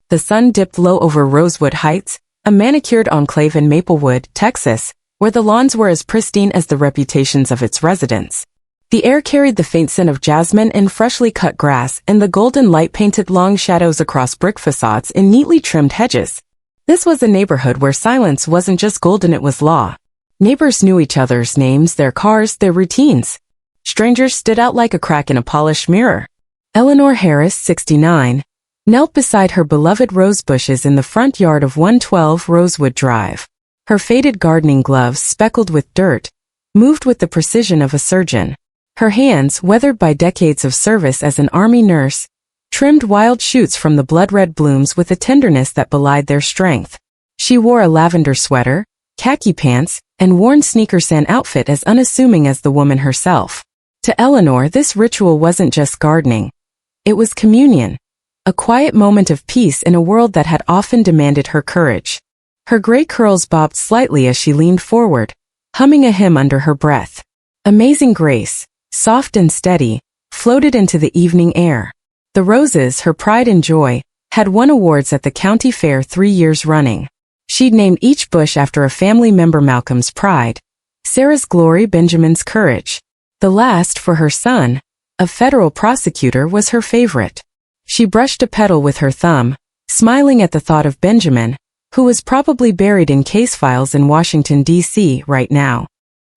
The sun dipped low over Rosewood Heights, a manicured enclave in Maplewood, Texas, where the lawns were as pristine as the reputations of its residents. The air carried the faint scent of jasmine and freshly cut grass, and the golden light painted long shadows across brick facades in neatly trimmed hedges. This was a neighborhood where silence wasn't just golden, it was law. Neighbors knew each other's names, their cars, their routines. Strangers stood out like a crack in a polished mirror. Eleanor Harris, 69, knelt beside her beloved rose bushes in the front yard of 112 Rosewood Drive. Her faded gardening gloves, speckled with dirt, moved with the precision of a surgeon. Her hands, weathered by decades of service as an army nurse, trimmed wild shoots from the blood-red blooms with a tenderness that belied their strength. She wore a lavender sweater, khaki pants, and worn sneakers, an outfit as unassuming as the woman herself. To Eleanor, this ritual wasn't just gardening. It was communion, a quiet moment of peace in a world that had often demanded her courage. Her gray curls bobbed slightly as she leaned forward, humming a hymn under her breath. Amazing Grace, soft and steady, floated into the evening air. The roses, her pride and joy, had won awards at the county fair 3 years running. She'd named each bush after a family member: Malcolm's pride, Sarah's glory, Benjamin's courage. The last, for her son, a federal prosecutor, was her favorite. She brushed a petal with her thumb, smiling at the thought of Benjamin, who was probably buried in case files in Washington, D.C. right now.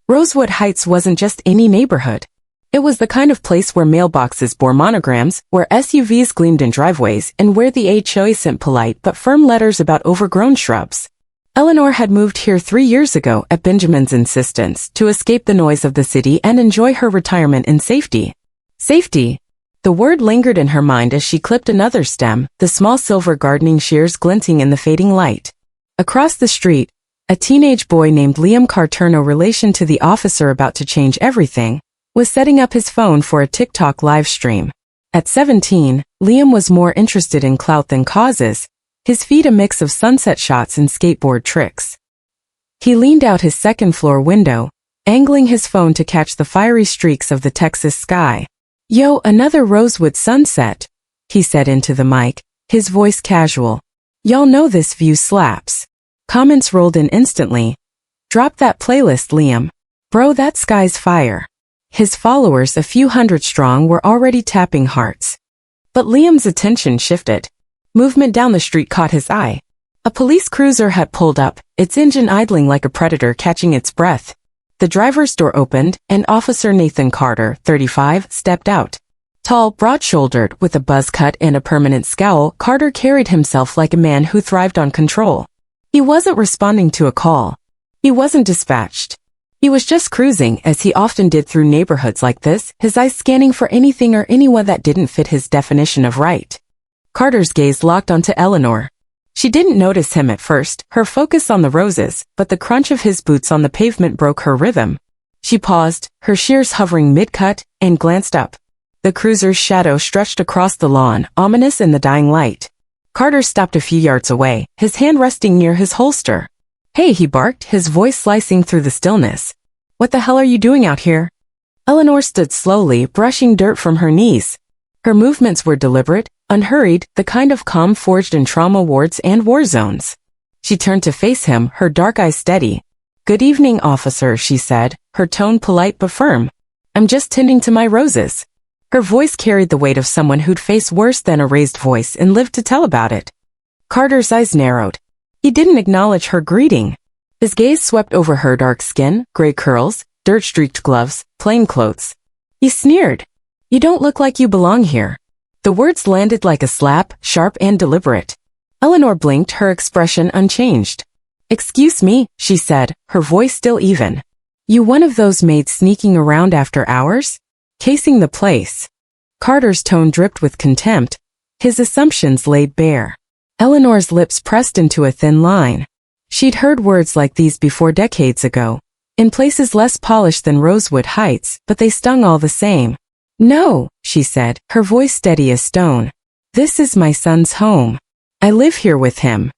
Rosewood Heights wasn't just any neighborhood. It was the kind of place where mailboxes bore monograms, where SUVs gleamed in driveways, and where the HOA sent polite but firm letters about overgrown shrubs. Eleanor had moved here 3 years ago at Benjamin's insistence to escape the noise of the city and enjoy her retirement in safety. Safety. The word lingered in her mind as she clipped another stem, the small silver gardening shears glinting in the fading light. Across the street, a teenage boy named Liam Carter, no relation to the officer about to change everything, was setting up his phone for a TikTok live stream. At 17, Liam was more interested in clout than causes, his feed a mix of sunset shots and skateboard tricks. He leaned out his second-floor window, angling his phone to catch the fiery streaks of the Texas sky. "Yo, another Rosewood sunset," he said into the mic, his voice casual. "Y'all know this view slaps." Comments rolled in instantly. "Drop that playlist, Liam. Bro, that sky's fire." His followers, a few hundred strong, were already tapping hearts. But Liam's attention shifted. Movement down the street caught his eye. A police cruiser had pulled up, its engine idling like a predator catching its breath. The driver's door opened, and Officer Nathan Carter, 35, stepped out. Tall, broad-shouldered, with a buzz cut and a permanent scowl, Carter carried himself like a man who thrived on control. He wasn't responding to a call. He wasn't dispatched. He was just cruising, as he often did through neighborhoods like this, his eyes scanning for anything or anyone that didn't fit his definition of right. Carter's gaze locked onto Eleanor. She didn't notice him at first, her focus on the roses, but the crunch of his boots on the pavement broke her rhythm. She paused, her shears hovering mid-cut, and glanced up. The cruiser's shadow stretched across the lawn, ominous in the dying light. Carter stopped a few yards away, his hand resting near his holster. "Hey," he barked, his voice slicing through the stillness. "What the hell are you doing out here?" Eleanor stood slowly, brushing dirt from her knees. Her movements were deliberate, unhurried, the kind of calm forged in trauma wards and war zones. She turned to face him, her dark eyes steady. "Good evening, officer," she said, her tone polite but firm. "I'm just tending to my roses." Her voice carried the weight of someone who'd faced worse than a raised voice and lived to tell about it. Carter's eyes narrowed. He didn't acknowledge her greeting. His gaze swept over her dark skin, gray curls, dirt-streaked gloves, plain clothes. He sneered. "You don't look like you belong here." The words landed like a slap, sharp and deliberate. Eleanor blinked, her expression unchanged. "Excuse me," she said, her voice still even. "You one of those maids sneaking around after hours? Casing the place?" Carter's tone dripped with contempt, his assumptions laid bare. Eleanor's lips pressed into a thin line. She'd heard words like these before decades ago, in places less polished than Rosewood Heights, but they stung all the same. "No," she said, her voice steady as stone. "This is my son's home. I live here with him."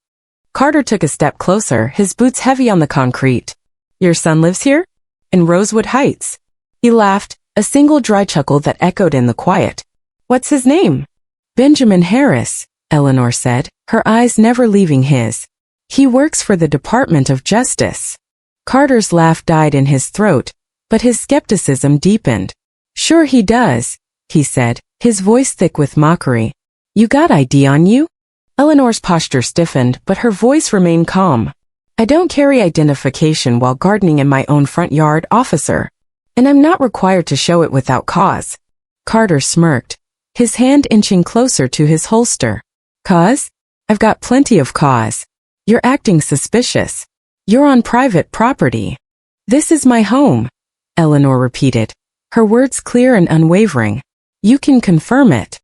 Carter took a step closer, his boots heavy on the concrete. "Your son lives here? In Rosewood Heights?" He laughed, a single dry chuckle that echoed in the quiet. "What's his name?" "Benjamin Harris," Eleanor said, her eyes never leaving his. He works for the Department of Justice. Carter's laugh died in his throat, but his skepticism deepened. Sure he does, he said, his voice thick with mockery. You got ID on you? Eleanor's posture stiffened, but her voice remained calm. I don't carry identification while gardening in my own front yard, officer. And I'm not required to show it without cause. Carter smirked, his hand inching closer to his holster. Cause? I've got plenty of cause. You're acting suspicious. You're on private property. This is my home, Eleanor repeated, her words clear and unwavering. You can confirm it.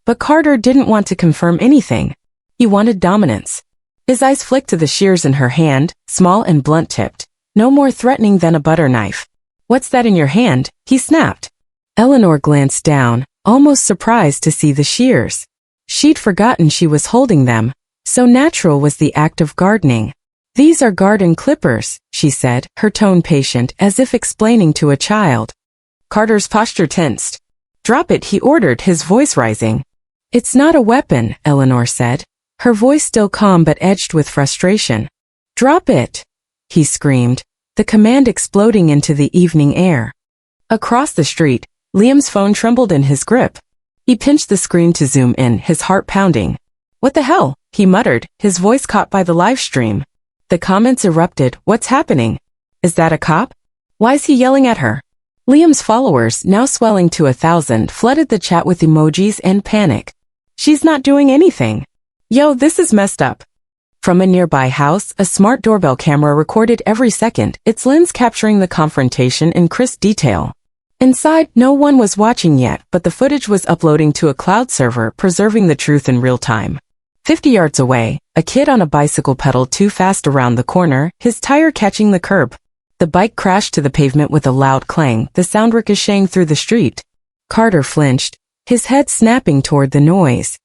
But Carter didn't want to confirm anything. He wanted dominance. His eyes flicked to the shears in her hand, small and blunt-tipped, no more threatening than a butter knife. What's that in your hand? He snapped. Eleanor glanced down, almost surprised to see the shears. She'd forgotten she was holding them, so natural was the act of gardening. These are garden clippers, she said, her tone patient, as if explaining to a child. Carter's posture tensed. Drop it, he ordered, his voice rising. It's not a weapon, Eleanor said, her voice still calm but edged with frustration. Drop it, he screamed, the command exploding into the evening air. Across the street, Liam's phone trembled in his grip. He pinched the screen to zoom in, his heart pounding. What the hell? He muttered, his voice caught by the live stream. The comments erupted. What's happening? Is that a cop? Why is he yelling at her? Liam's followers, now swelling to 1,000, flooded the chat with emojis and panic. She's not doing anything. Yo, this is messed up. From a nearby house, a smart doorbell camera recorded every second, its lens capturing the confrontation in crisp detail. Inside, no one was watching yet, but the footage was uploading to a cloud server, preserving the truth in real time. 50 yards away, a kid on a bicycle pedaled too fast around the corner, his tire catching the curb. The bike crashed to the pavement with a loud clang, the sound ricocheting through the street. Carter flinched, his head snapping toward the noise.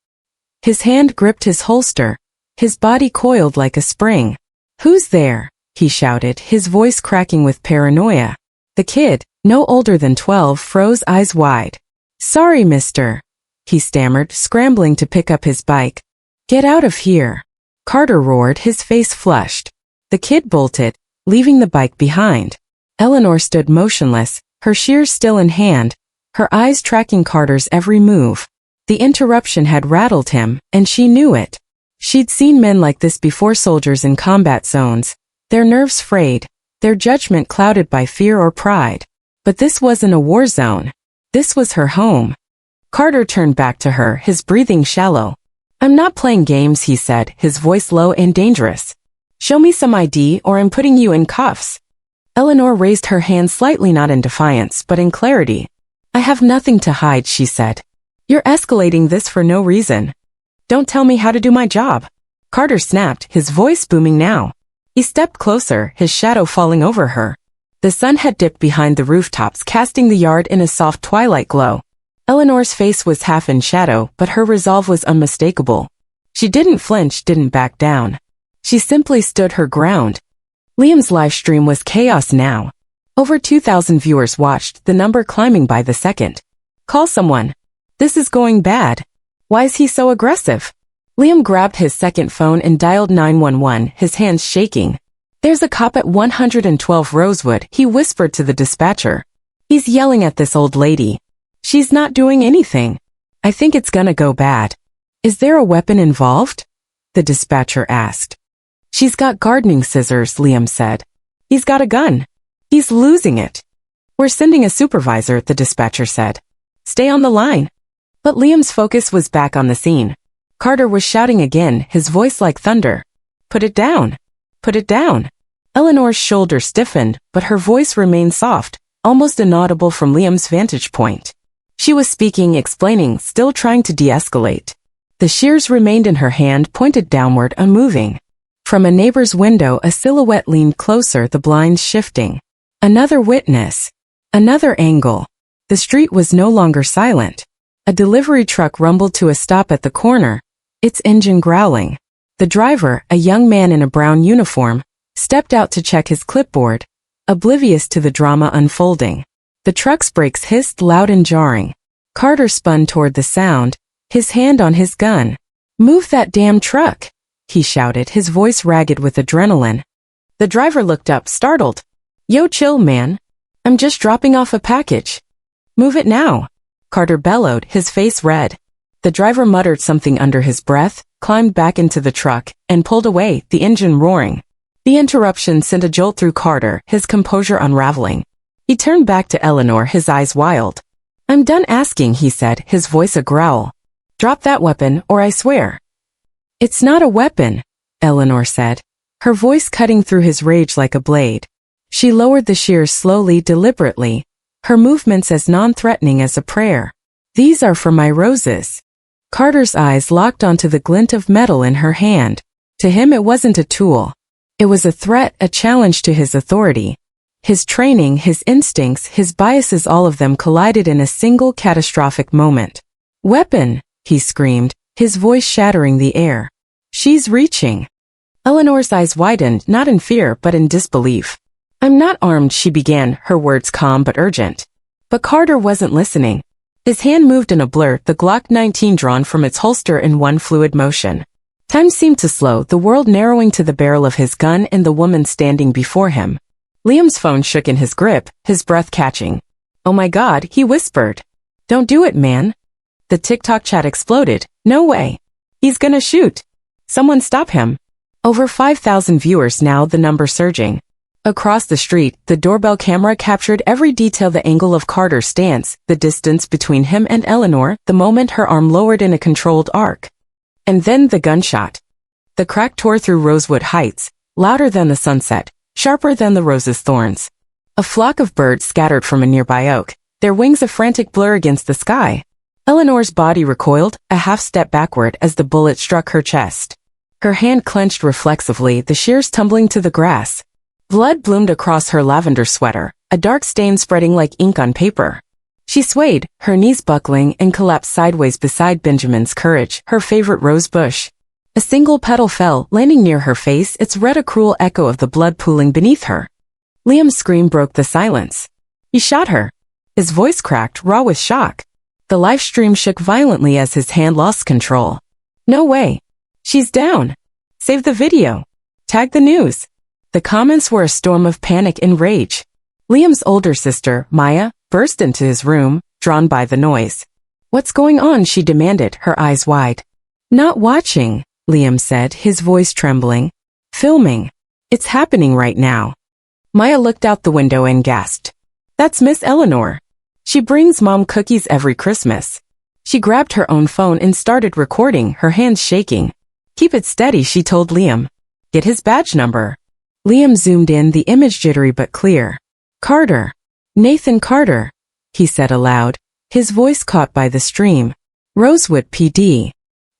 His hand gripped his holster. His body coiled like a spring. Who's there? He shouted, his voice cracking with paranoia. The kid, no older than 12, froze, eyes wide. Sorry, mister, he stammered, scrambling to pick up his bike. Get out of here, Carter roared, his face flushed. The kid bolted, leaving the bike behind. Eleanor stood motionless, her shears still in hand, her eyes tracking Carter's every move. The interruption had rattled him, and she knew it. She'd seen men like this before, soldiers in combat zones, their nerves frayed, their judgment clouded by fear or pride. But this wasn't a war zone. This was her home. Carter turned back to her, his breathing shallow. I'm not playing games, he said, his voice low and dangerous. Show me some ID or I'm putting you in cuffs. Eleanor raised her hand slightly, not in defiance, but in clarity. I have nothing to hide, she said. You're escalating this for no reason. Don't tell me how to do my job. Carter snapped, his voice booming now. He stepped closer, his shadow falling over her. The sun had dipped behind the rooftops, casting the yard in a soft twilight glow. Eleanor's face was half in shadow, but her resolve was unmistakable. She didn't flinch, didn't back down. She simply stood her ground. Liam's live stream was chaos now. Over 2,000 viewers watched, the number climbing by the second. Call someone. This is going bad. Why is he so aggressive? Liam grabbed his second phone and dialed 911, his hands shaking. There's a cop at 112 Rosewood, he whispered to the dispatcher. He's yelling at this old lady. She's not doing anything. I think it's gonna go bad. Is there a weapon involved? The dispatcher asked. She's got gardening scissors, Liam said. He's got a gun. He's losing it. We're sending a supervisor, the dispatcher said. Stay on the line. But Liam's focus was back on the scene. Carter was shouting again, his voice like thunder. Put it down. Put it down. Eleanor's shoulder stiffened, but her voice remained soft, almost inaudible from Liam's vantage point. She was speaking, explaining, still trying to de-escalate. The shears remained in her hand, pointed downward, unmoving. From a neighbor's window, a silhouette leaned closer, the blinds shifting. Another witness. Another angle. The street was no longer silent. A delivery truck rumbled to a stop at the corner, its engine growling. The driver, a young man in a brown uniform, stepped out to check his clipboard, oblivious to the drama unfolding. The truck's brakes hissed loud and jarring. Carter spun toward the sound, his hand on his gun. "Move that damn truck," he shouted, his voice ragged with adrenaline. The driver looked up, startled. "Yo, chill, man. I'm just dropping off a package." "Move it now," Carter bellowed, his face red. The driver muttered something under his breath, climbed back into the truck, and pulled away, the engine roaring. The interruption sent a jolt through Carter, his composure unraveling. He turned back to Eleanor, his eyes wild. "I'm done asking," he said, his voice a growl. "Drop that weapon, or I swear." "It's not a weapon," Eleanor said, her voice cutting through his rage like a blade. She lowered the shears slowly, deliberately, her movements as non-threatening as a prayer. "These are for my roses." Carter's eyes locked onto the glint of metal in her hand. To him it wasn't a tool. It was a threat, a challenge to his authority. His training, his instincts, his biases, all of them collided in a single catastrophic moment. "Weapon!" he screamed, his voice shattering the air. "She's reaching." Eleanor's eyes widened, not in fear but in disbelief. "I'm not armed," she began, her words calm but urgent. But Carter wasn't listening. His hand moved in a blur, the Glock 19 drawn from its holster in one fluid motion. Time seemed to slow, the world narrowing to the barrel of his gun and the woman standing before him. Liam's phone shook in his grip, his breath catching. "Oh my God," he whispered. "Don't do it, man." The TikTok chat exploded. "No way. He's gonna shoot. Someone stop him." Over 5,000 viewers now, the number surging. Across the street, the doorbell camera captured every detail, the angle of Carter's stance, the distance between him and Eleanor, the moment her arm lowered in a controlled arc. And then the gunshot. The crack tore through Rosewood Heights, louder than the sunset, sharper than the rose's thorns. A flock of birds scattered from a nearby oak, their wings a frantic blur against the sky. Eleanor's body recoiled, a half step backward as the bullet struck her chest. Her hand clenched reflexively, the shears tumbling to the grass. Blood bloomed across her lavender sweater, a dark stain spreading like ink on paper. She swayed, her knees buckling, and collapsed sideways beside Benjamin's Courage, her favorite rose bush. A single petal fell, landing near her face, its red a cruel echo of the blood pooling beneath her. Liam's scream broke the silence. "He shot her." His voice cracked, raw with shock. The live stream shook violently as his hand lost control. "No way. She's down. Save the video. Tag the news." The comments were a storm of panic and rage. Liam's older sister, Maya, burst into his room, drawn by the noise. "What's going on?" she demanded, her eyes wide. "Not watching," Liam said, his voice trembling. "Filming. It's happening right now." Maya looked out the window and gasped. "That's Miss Eleanor. She brings Mom cookies every Christmas." She grabbed her own phone and started recording, her hands shaking. "Keep it steady," she told Liam. "Get his badge number." Liam zoomed in, the image jittery but clear. "Carter. Nathan Carter," he said aloud, his voice caught by the stream. "Rosewood PD."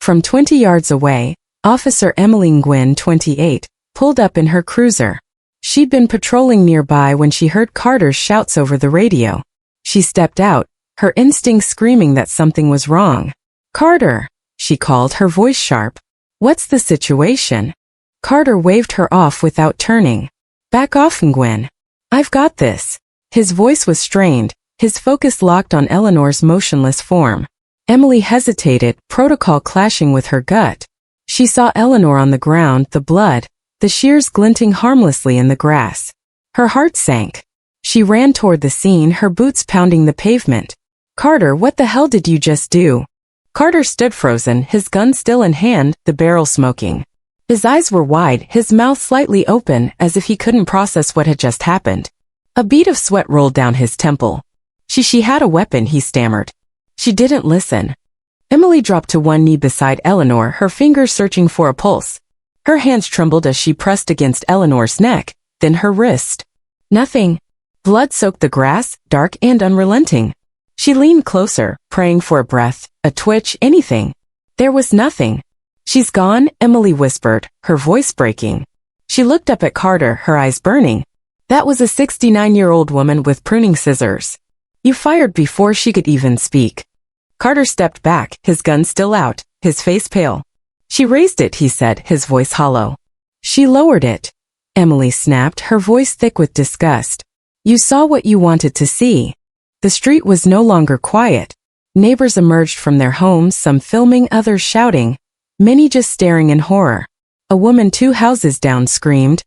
From 20 yards away, Officer Emily Nguyen, 28, pulled up in her cruiser. She'd been patrolling nearby when she heard Carter's shouts over the radio. She stepped out, her instincts screaming that something was wrong. "Carter," she called, her voice sharp. "What's the situation?" Carter waved her off without turning. "Back off, Nguyen. I've got this." His voice was strained, his focus locked on Eleanor's motionless form. Emily hesitated, protocol clashing with her gut. She saw Eleanor on the ground, the blood, the shears glinting harmlessly in the grass. Her heart sank. She ran toward the scene, her boots pounding the pavement. "Carter, what the hell did you just do?" Carter stood frozen, his gun still in hand, the barrel smoking. His eyes were wide, his mouth slightly open, as if he couldn't process what had just happened. A bead of sweat rolled down his temple. She had a weapon," he stammered. She didn't listen. Emily dropped to one knee beside Eleanor, her fingers searching for a pulse. Her hands trembled as she pressed against Eleanor's neck, then her wrist. Nothing. Blood soaked the grass, dark and unrelenting. She leaned closer, praying for a breath, a twitch, anything. There was nothing. "She's gone," Emily whispered, her voice breaking. She looked up at Carter, her eyes burning. That was a 69-year-old woman with pruning scissors. "You fired before she could even speak." Carter stepped back, his gun still out, his face pale. "She raised it," he said, his voice hollow. "She lowered it," Emily snapped, her voice thick with disgust. "You saw what you wanted to see." The street was no longer quiet. Neighbors emerged from their homes, some filming, others shouting. many just staring in horror. A woman 2 houses down screamed,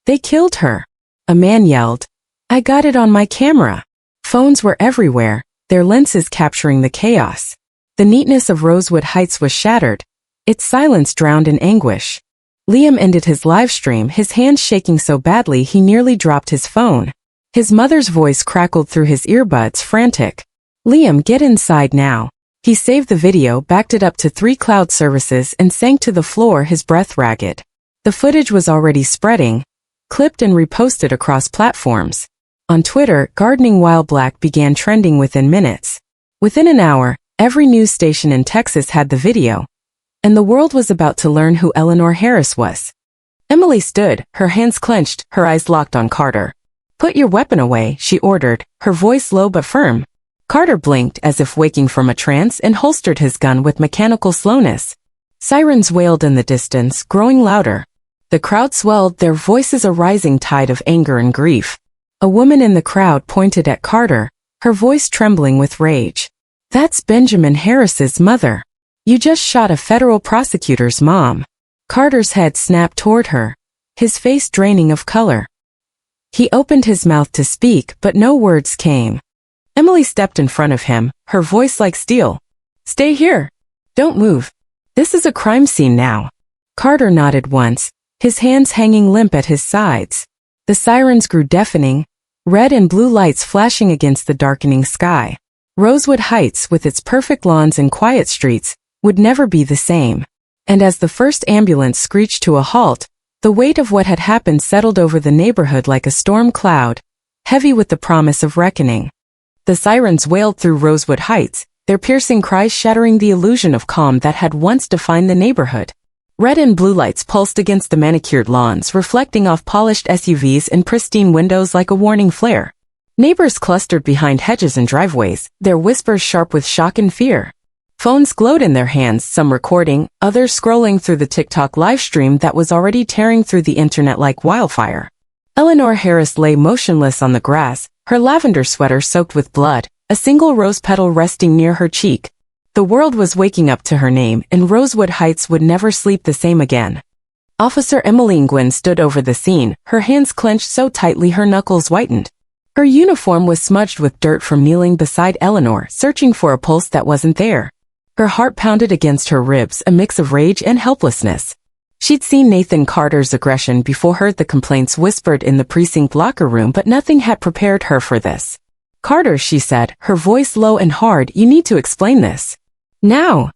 "They killed her." A man yelled, "I got it on my camera." Phones were everywhere, their lenses capturing the chaos. The neatness of Rosewood Heights was shattered, its silence drowned in anguish. Liam ended his live stream, his hands shaking so badly he nearly dropped his phone. His mother's voice crackled through his earbuds, frantic. "Liam, get inside now." He saved the video, backed it up to 3 cloud services and sank to the floor, his breath ragged. The footage was already spreading, clipped and reposted across platforms. On Twitter, gardening while black began trending within minutes. Within an hour, every news station in Texas had the video, and the world was about to learn who Eleanor Harris was. Emily stood, her hands clenched, her eyes locked on Carter. "Put your weapon away," she ordered, her voice low but firm. Carter blinked as if waking from a trance and holstered his gun with mechanical slowness. Sirens wailed in the distance, growing louder. The crowd swelled, their voices a rising tide of anger and grief. A woman in the crowd pointed at Carter, her voice trembling with rage. "That's Benjamin Harris's mother. You just shot a federal prosecutor's mom." Carter's head snapped toward her, his face draining of color. He opened his mouth to speak, but no words came. Emily stepped in front of him, her voice like steel. "Stay here. Don't move. This is a crime scene now." Carter nodded once, his hands hanging limp at his sides. The sirens grew deafening, red and blue lights flashing against the darkening sky. Rosewood Heights, with its perfect lawns and quiet streets, would never be the same. And as the first ambulance screeched to a halt, the weight of what had happened settled over the neighborhood like a storm cloud, heavy with the promise of reckoning. The sirens wailed through Rosewood Heights, their piercing cries shattering the illusion of calm that had once defined the neighborhood. Red and blue lights pulsed against the manicured lawns, reflecting off polished SUVs and pristine windows like a warning flare. Neighbors clustered behind hedges and driveways, their whispers sharp with shock and fear. Phones glowed in their hands, some recording, others scrolling through the TikTok livestream that was already tearing through the internet like wildfire. Eleanor Harris lay motionless on the grass, her lavender sweater soaked with blood, a single rose petal resting near her cheek. The world was waking up to her name, and Rosewood Heights would never sleep the same again. Officer Emmeline Gwynn stood over the scene, her hands clenched so tightly her knuckles whitened. Her uniform was smudged with dirt from kneeling beside Eleanor, searching for a pulse that wasn't there. Her heart pounded against her ribs, a mix of rage and helplessness. She'd seen Nathan Carter's aggression before, heard the complaints whispered in the precinct locker room, but nothing had prepared her for this. "Carter," she said, her voice low and hard, "you need to explain this. Now."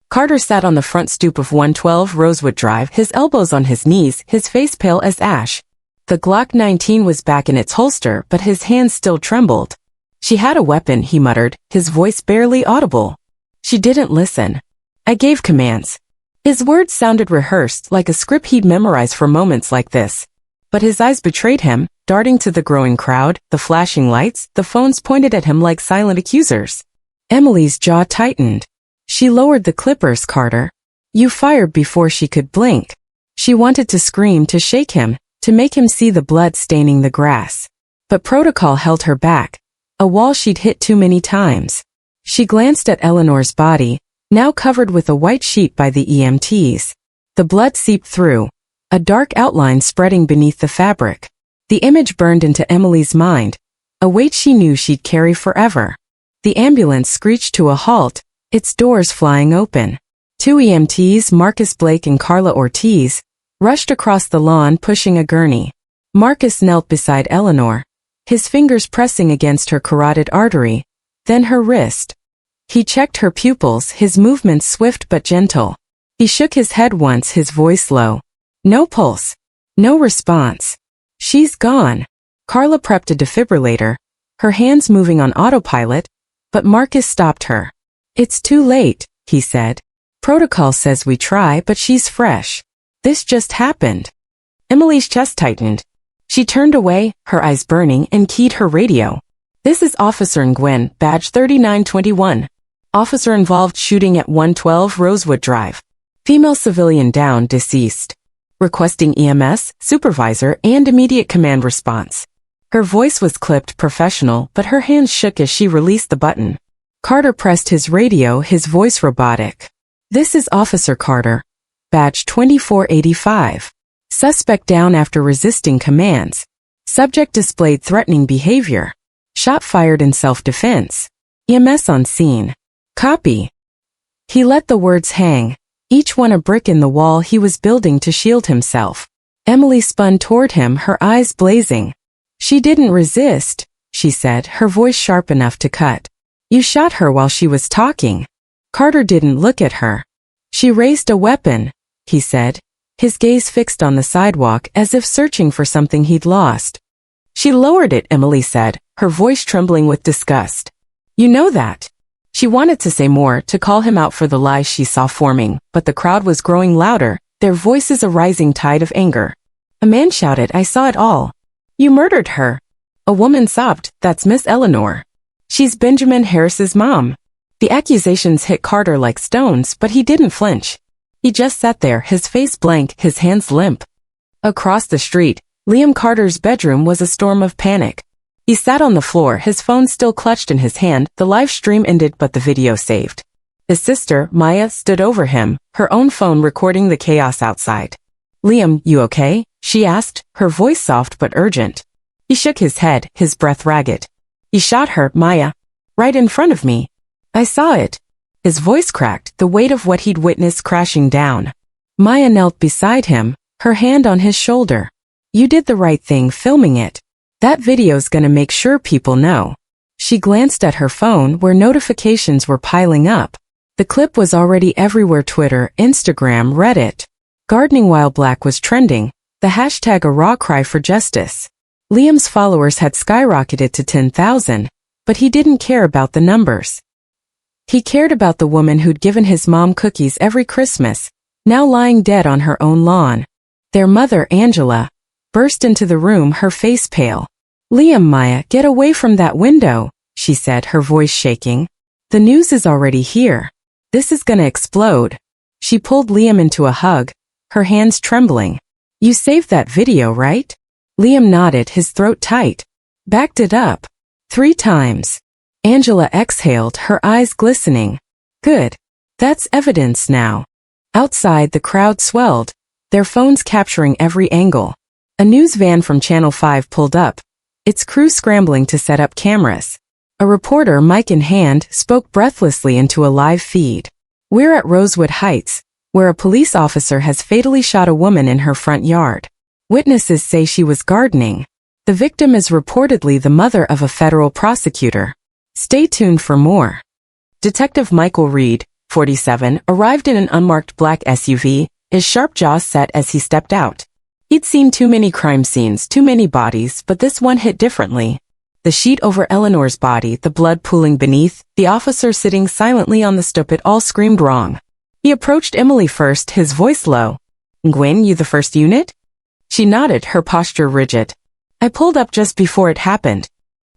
Carter sat on the front stoop of 112 Rosewood Drive, his elbows on his knees, his face pale as ash. The Glock 19 was back in its holster, but his hands still trembled. "She had a weapon," he muttered, his voice barely audible. "She didn't listen. I gave commands." His words sounded rehearsed, like a script he'd memorized for moments like this. But his eyes betrayed him, darting to the growing crowd, the flashing lights, the phones pointed at him like silent accusers. Emily's jaw tightened. "She lowered the clippers, Carter. You fired before she could blink." She wanted to scream, to shake him, to make him see the blood staining the grass. But protocol held her back, a wall she'd hit too many times. She glanced at Eleanor's body, now covered with a white sheet by the EMTs. The blood seeped through, a dark outline spreading beneath the fabric. The image burned into Emily's mind, a weight she knew she'd carry forever. The ambulance screeched to a halt, its doors flying open. 2 EMTs, Marcus Blake and Carla Ortiz, rushed across the lawn pushing a gurney. Marcus knelt beside Eleanor, his fingers pressing against her carotid artery, then her wrist. He checked her pupils, his movements swift but gentle. He shook his head once, his voice low. "No pulse. No response. She's gone." Carla prepped a defibrillator, her hands moving on autopilot, but Marcus stopped her. "It's too late," he said. "Protocol says we try, but she's fresh. This just happened." Emily's chest tightened. She turned away, her eyes burning, and keyed her radio. "This is Officer Nguyen, badge 3921. Officer involved shooting at 112 Rosewood Drive. Female civilian down, deceased. Requesting EMS, supervisor, and immediate command response." Her voice was clipped, professional, but her hands shook as she released the button. Carter pressed his radio, his voice robotic. "This is Officer Carter. Batch 2485. Suspect down after resisting commands. Subject displayed threatening behavior. Shot fired in self-defense. EMS on scene. Copy. He let the words hang, each one a brick in the wall he was building to shield himself. Emily spun toward him, her eyes blazing. She didn't resist, she said, her voice sharp enough to cut. You shot her while she was talking. Carter didn't look at her. She raised a weapon, he said, his gaze fixed on the sidewalk as if searching for something he'd lost. She lowered it, Emily said, her voice trembling with disgust. You know that. She wanted to say more, to call him out for the lies she saw forming, but the crowd was growing louder, their voices a rising tide of anger. A man shouted, I saw it all. You murdered her. A woman sobbed, that's Miss Eleanor. She's Benjamin Harris's mom. The accusations hit Carter like stones, but he didn't flinch. He just sat there, his face blank, his hands limp. Across the street, Liam Carter's bedroom was a storm of panic. He sat on the floor, his phone still clutched in his hand. The live stream ended but the video saved. His sister, Maya, stood over him, her own phone recording the chaos outside. Liam, you okay? She asked, her voice soft but urgent. He shook his head, his breath ragged. He shot her, Maya. Right in front of me. I saw it. His voice cracked, the weight of what he'd witnessed crashing down. Maya knelt beside him, her hand on his shoulder. You did the right thing filming it. That video's gonna make sure people know. She glanced at her phone where notifications were piling up. The clip was already everywhere: Twitter, Instagram, Reddit. Gardening while black was trending, the hashtag a raw cry for justice. Liam's followers had skyrocketed to 10,000, but he didn't care about the numbers. He cared about the woman who'd given his mom cookies every Christmas, now lying dead on her own lawn. Their mother, Angela, burst into the room, her face pale. Liam, Maya, get away from that window, she said, her voice shaking. The news is already here. This is gonna explode. She pulled Liam into a hug, her hands trembling. You saved that video, right? Liam nodded, his throat tight. Backed it up. 3 times. Angela exhaled, her eyes glistening. Good. That's evidence now. Outside, the crowd swelled, their phones capturing every angle. A news van from Channel 5 pulled up, its crew scrambling to set up cameras. A reporter, mic in hand, spoke breathlessly into a live feed. We're at Rosewood Heights, where a police officer has fatally shot a woman in her front yard. Witnesses say she was gardening. The victim is reportedly the mother of a federal prosecutor. Stay tuned for more. Detective Michael Reed, 47, arrived in an unmarked black SUV, his sharp jaws set as he stepped out. He'd seen too many crime scenes, too many bodies, but this one hit differently. The sheet over Eleanor's body, the blood pooling beneath, the officer sitting silently on the stoop, it all screamed wrong. He approached Emily first, his voice low. Gwen, you the first unit? She nodded, her posture rigid. I pulled up just before it happened.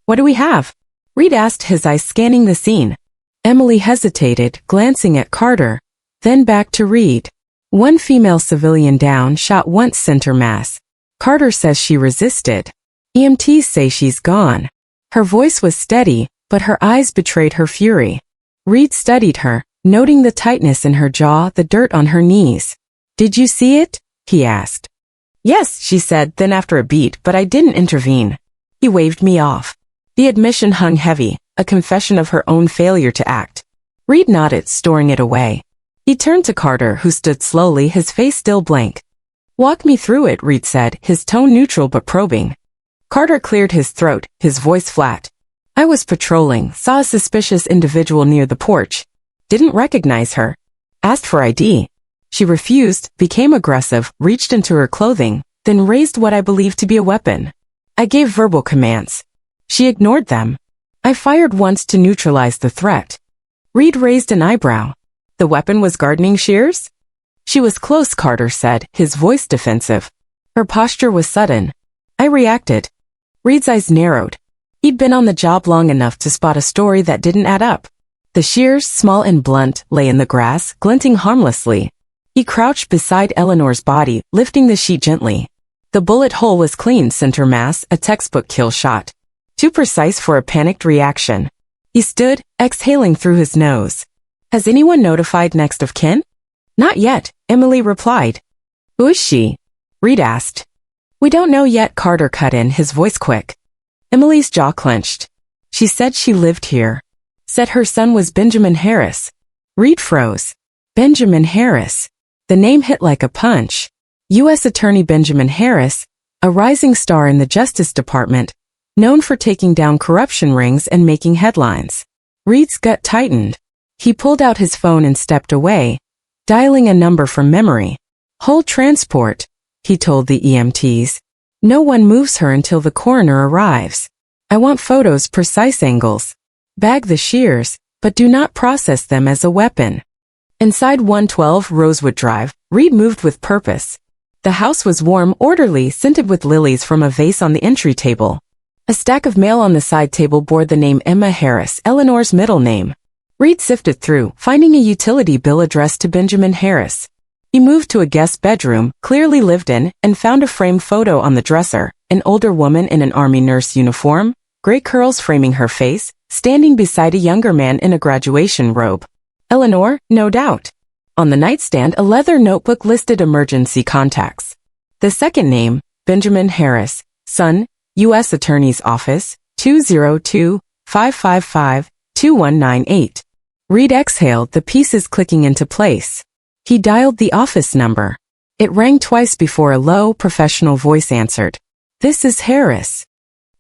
What do we have? Reed asked, his eyes scanning the scene. Emily hesitated, glancing at Carter, then back to Reed. One female civilian down, shot once, center mass. Carter says she resisted. EMTs say she's gone. Her voice was steady, but her eyes betrayed her fury. Reed studied her, noting the tightness in her jaw, the dirt on her knees. Did you see it? He asked. Yes, she said, then after a beat, but I didn't intervene. He waved me off. The admission hung heavy, a confession of her own failure to act. Reed nodded, storing it away. He turned to Carter, who stood slowly, his face still blank. Walk me through it, Reed said, his tone neutral but probing. Carter cleared his throat, his voice flat. I was patrolling, saw a suspicious individual near the porch. Didn't recognize her. Asked for ID. She refused, became aggressive, reached into her clothing, then raised what I believed to be a weapon. I gave verbal commands. She ignored them. I fired once to neutralize the threat. Reed raised an eyebrow. The weapon was gardening shears? She was close, Carter said, his voice defensive. Her posture was sudden. I reacted. Reed's eyes narrowed. He'd been on the job long enough to spot a story that didn't add up. The shears, small and blunt, lay in the grass, glinting harmlessly. He crouched beside Eleanor's body, lifting the sheet gently. The bullet hole was clean, center mass, a textbook kill shot. Too precise for a panicked reaction. He stood, exhaling through his nose. Has anyone notified next of kin? Not yet, Emily replied. Who is she? Reed asked. We don't know yet, Carter cut in, his voice quick. Emily's jaw clenched. She said she lived here. Said her son was Benjamin Harris. Reed froze. Benjamin Harris. The name hit like a punch. U.S. Attorney Benjamin Harris, a rising star in the Justice Department, known for taking down corruption rings and making headlines. Reed's gut tightened. He pulled out his phone and stepped away, dialing a number from memory. Hold transport, he told the EMTs. No one moves her until the coroner arrives. I want photos, precise angles. Bag the shears, but do not process them as a weapon. Inside 112 Rosewood Drive, Reed moved with purpose. The house was warm, orderly, scented with lilies from a vase on the entry table. A stack of mail on the side table bore the name Emma Harris, Eleanor's middle name. Reed sifted through, finding a utility bill addressed to Benjamin Harris. He moved to a guest bedroom, clearly lived in, and found a framed photo on the dresser, an older woman in an army nurse uniform, gray curls framing her face, standing beside a younger man in a graduation robe. Eleanor, no doubt. On the nightstand, a leather notebook listed emergency contacts. The second name, Benjamin Harris, son, U.S. Attorney's Office, 202-555-2198. Reed exhaled, the pieces clicking into place. He dialed the office number. It rang twice before a low, professional voice answered. This is Harris.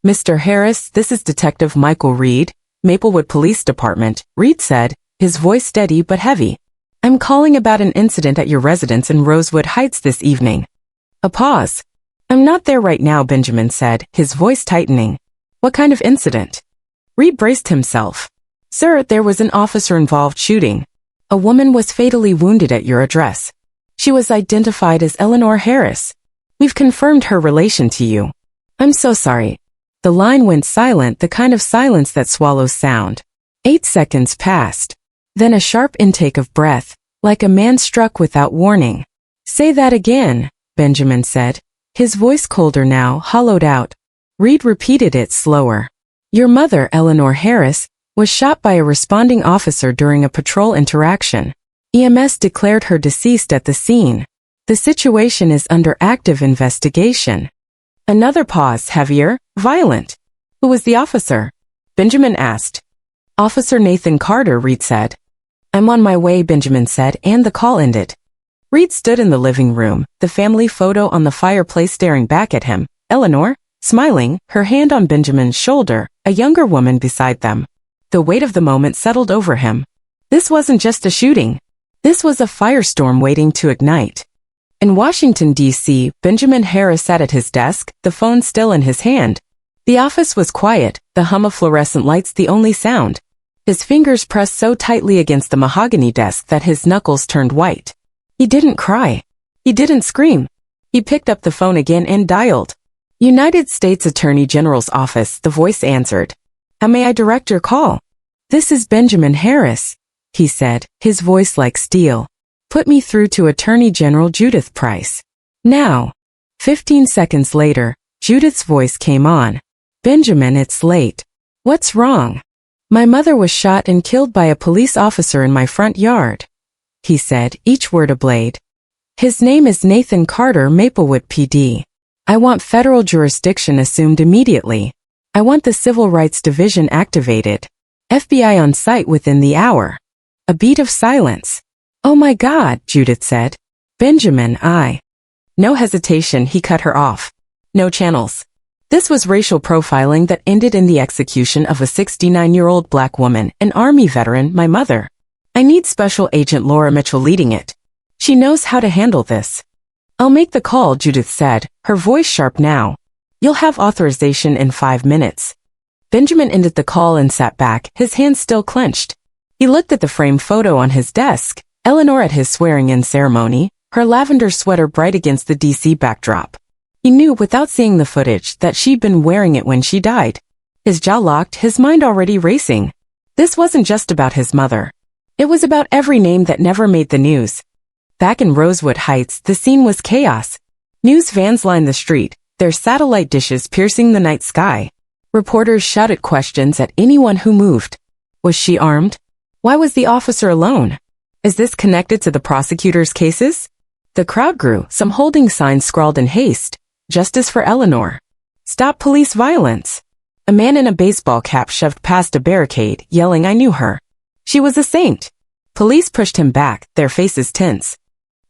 Mr. Harris, this is Detective Michael Reed, Maplewood Police Department, Reed said, his voice steady but heavy. I'm calling about an incident at your residence in Rosewood Heights this evening. A pause. I'm not there right now, Benjamin said, his voice tightening. What kind of incident? Reed braced himself. Sir, there was an officer-involved shooting. A woman was fatally wounded at your address. She was identified as Eleanor Harris. We've confirmed her relation to you. I'm so sorry. The line went silent, the kind of silence that swallows sound. 8 seconds passed. Then a sharp intake of breath, like a man struck without warning. Say that again, Benjamin said, his voice colder now, hollowed out. Reed repeated it slower. Your mother, Eleanor Harris, was shot by a responding officer during a patrol interaction. EMS declared her deceased at the scene. The situation is under active investigation. Another pause, heavier, violent. Who was the officer? Benjamin asked. Officer Nathan Carter, Reed said. I'm on my way, Benjamin said, and the call ended. Reed stood in the living room, the family photo on the fireplace staring back at him. Eleanor, smiling, her hand on Benjamin's shoulder, a younger woman beside them. The weight of the moment settled over him. This wasn't just a shooting. This was a firestorm waiting to ignite. In Washington, D.C., Benjamin Harris sat at his desk, the phone still in his hand. The office was quiet, the hum of fluorescent lights the only sound. His fingers pressed so tightly against the mahogany desk that his knuckles turned white. He didn't cry. He didn't scream. He picked up the phone again and dialed. United States Attorney General's office, the voice answered. How may I direct your call? This is Benjamin Harris, he said, his voice like steel. Put me through to Attorney General Judith Price. Now. 15 seconds later, Judith's voice came on. Benjamin, it's late. What's wrong? My mother was shot and killed by a police officer in my front yard, he said, each word a blade. His name is Nathan Carter, Maplewood PD. I want federal jurisdiction assumed immediately. I want the Civil Rights Division activated. FBI on site within the hour. A beat of silence. Oh my God, Judith said. Benjamin, No hesitation, he cut her off. No channels. This was racial profiling that ended in the execution of a 69-year-old black woman, an Army veteran, my mother. I need Special Agent Laura Mitchell leading it. She knows how to handle this. I'll make the call, Judith said, her voice sharp now. You'll have authorization in 5 minutes. Benjamin ended the call and sat back, his hands still clenched. He looked at the framed photo on his desk, Eleanor at his swearing-in ceremony, her lavender sweater bright against the DC backdrop. He knew without seeing the footage that she'd been wearing it when she died. His jaw locked, his mind already racing. This wasn't just about his mother. It was about every name that never made the news. Back in Rosewood Heights, the scene was chaos. News vans lined the street, their satellite dishes piercing the night sky. Reporters shouted questions at anyone who moved. Was she armed? Why was the officer alone? Is this connected to the prosecutor's cases? The crowd grew, some holding signs scrawled in haste. Justice for Eleanor. Stop police violence. A man in a baseball cap shoved past a barricade, yelling, "I knew her. She was a saint." Police pushed him back, their faces tense.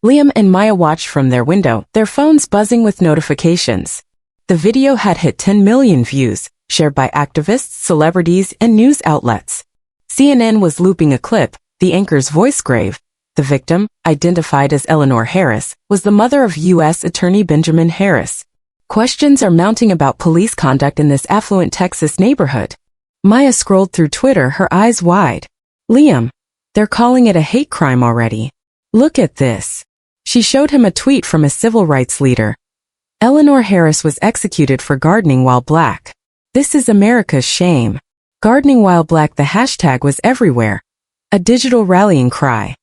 Liam and Maya watched from their window, their phones buzzing with notifications. The video had hit 10 million views, shared by activists, celebrities, and news outlets. CNN was looping a clip, the anchor's voice grave. The victim, identified as Eleanor Harris, was the mother of U.S. Attorney Benjamin Harris. Questions are mounting about police conduct in this affluent Texas neighborhood. Maya scrolled through Twitter, her eyes wide. Liam, they're calling it a hate crime already. Look at this. She showed him a tweet from a civil rights leader. Eleanor Harris was executed for gardening while black. This is America's shame. Gardening while black, the hashtag was everywhere. A digital rallying cry.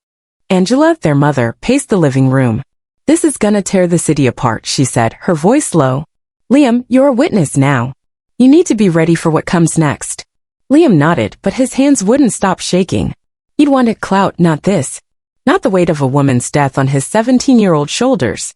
Angela, their mother, paced the living room. This is gonna tear the city apart, she said, her voice low. Liam, you're a witness now. You need to be ready for what comes next. Liam nodded, but his hands wouldn't stop shaking. He'd wanted clout, not this. Not the weight of a woman's death on his 17-year-old shoulders.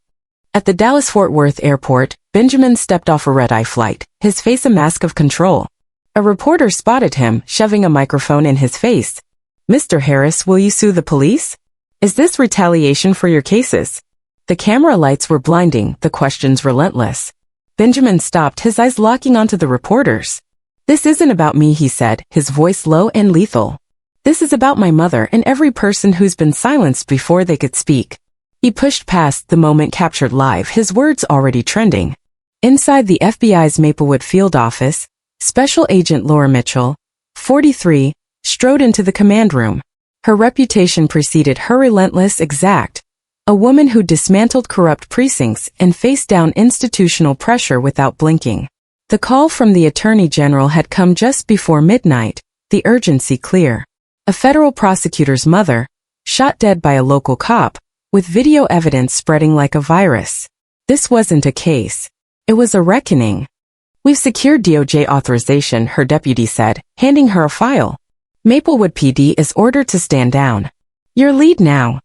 At the Dallas-Fort Worth airport, Benjamin stepped off a red-eye flight, his face a mask of control. A reporter spotted him, shoving a microphone in his face. Mr. Harris, will you sue the police? Is this retaliation for your cases? The camera lights were blinding, the questions relentless. Benjamin stopped, his eyes locking onto the reporters. This isn't about me, he said, his voice low and lethal. This is about my mother and every person who's been silenced before they could speak. He pushed past the moment captured live, his words already trending. Inside the FBI's Maplewood field office, Special Agent Laura Mitchell, 43, strode into the command room. Her reputation preceded her relentless exact. A woman who dismantled corrupt precincts and faced down institutional pressure without blinking. The call from the Attorney General had come just before midnight, the urgency clear. A federal prosecutor's mother, shot dead by a local cop, with video evidence spreading like a virus. This wasn't a case. It was a reckoning. We've secured DOJ authorization, her deputy said, handing her a file. Maplewood PD is ordered to stand down. Your lead now.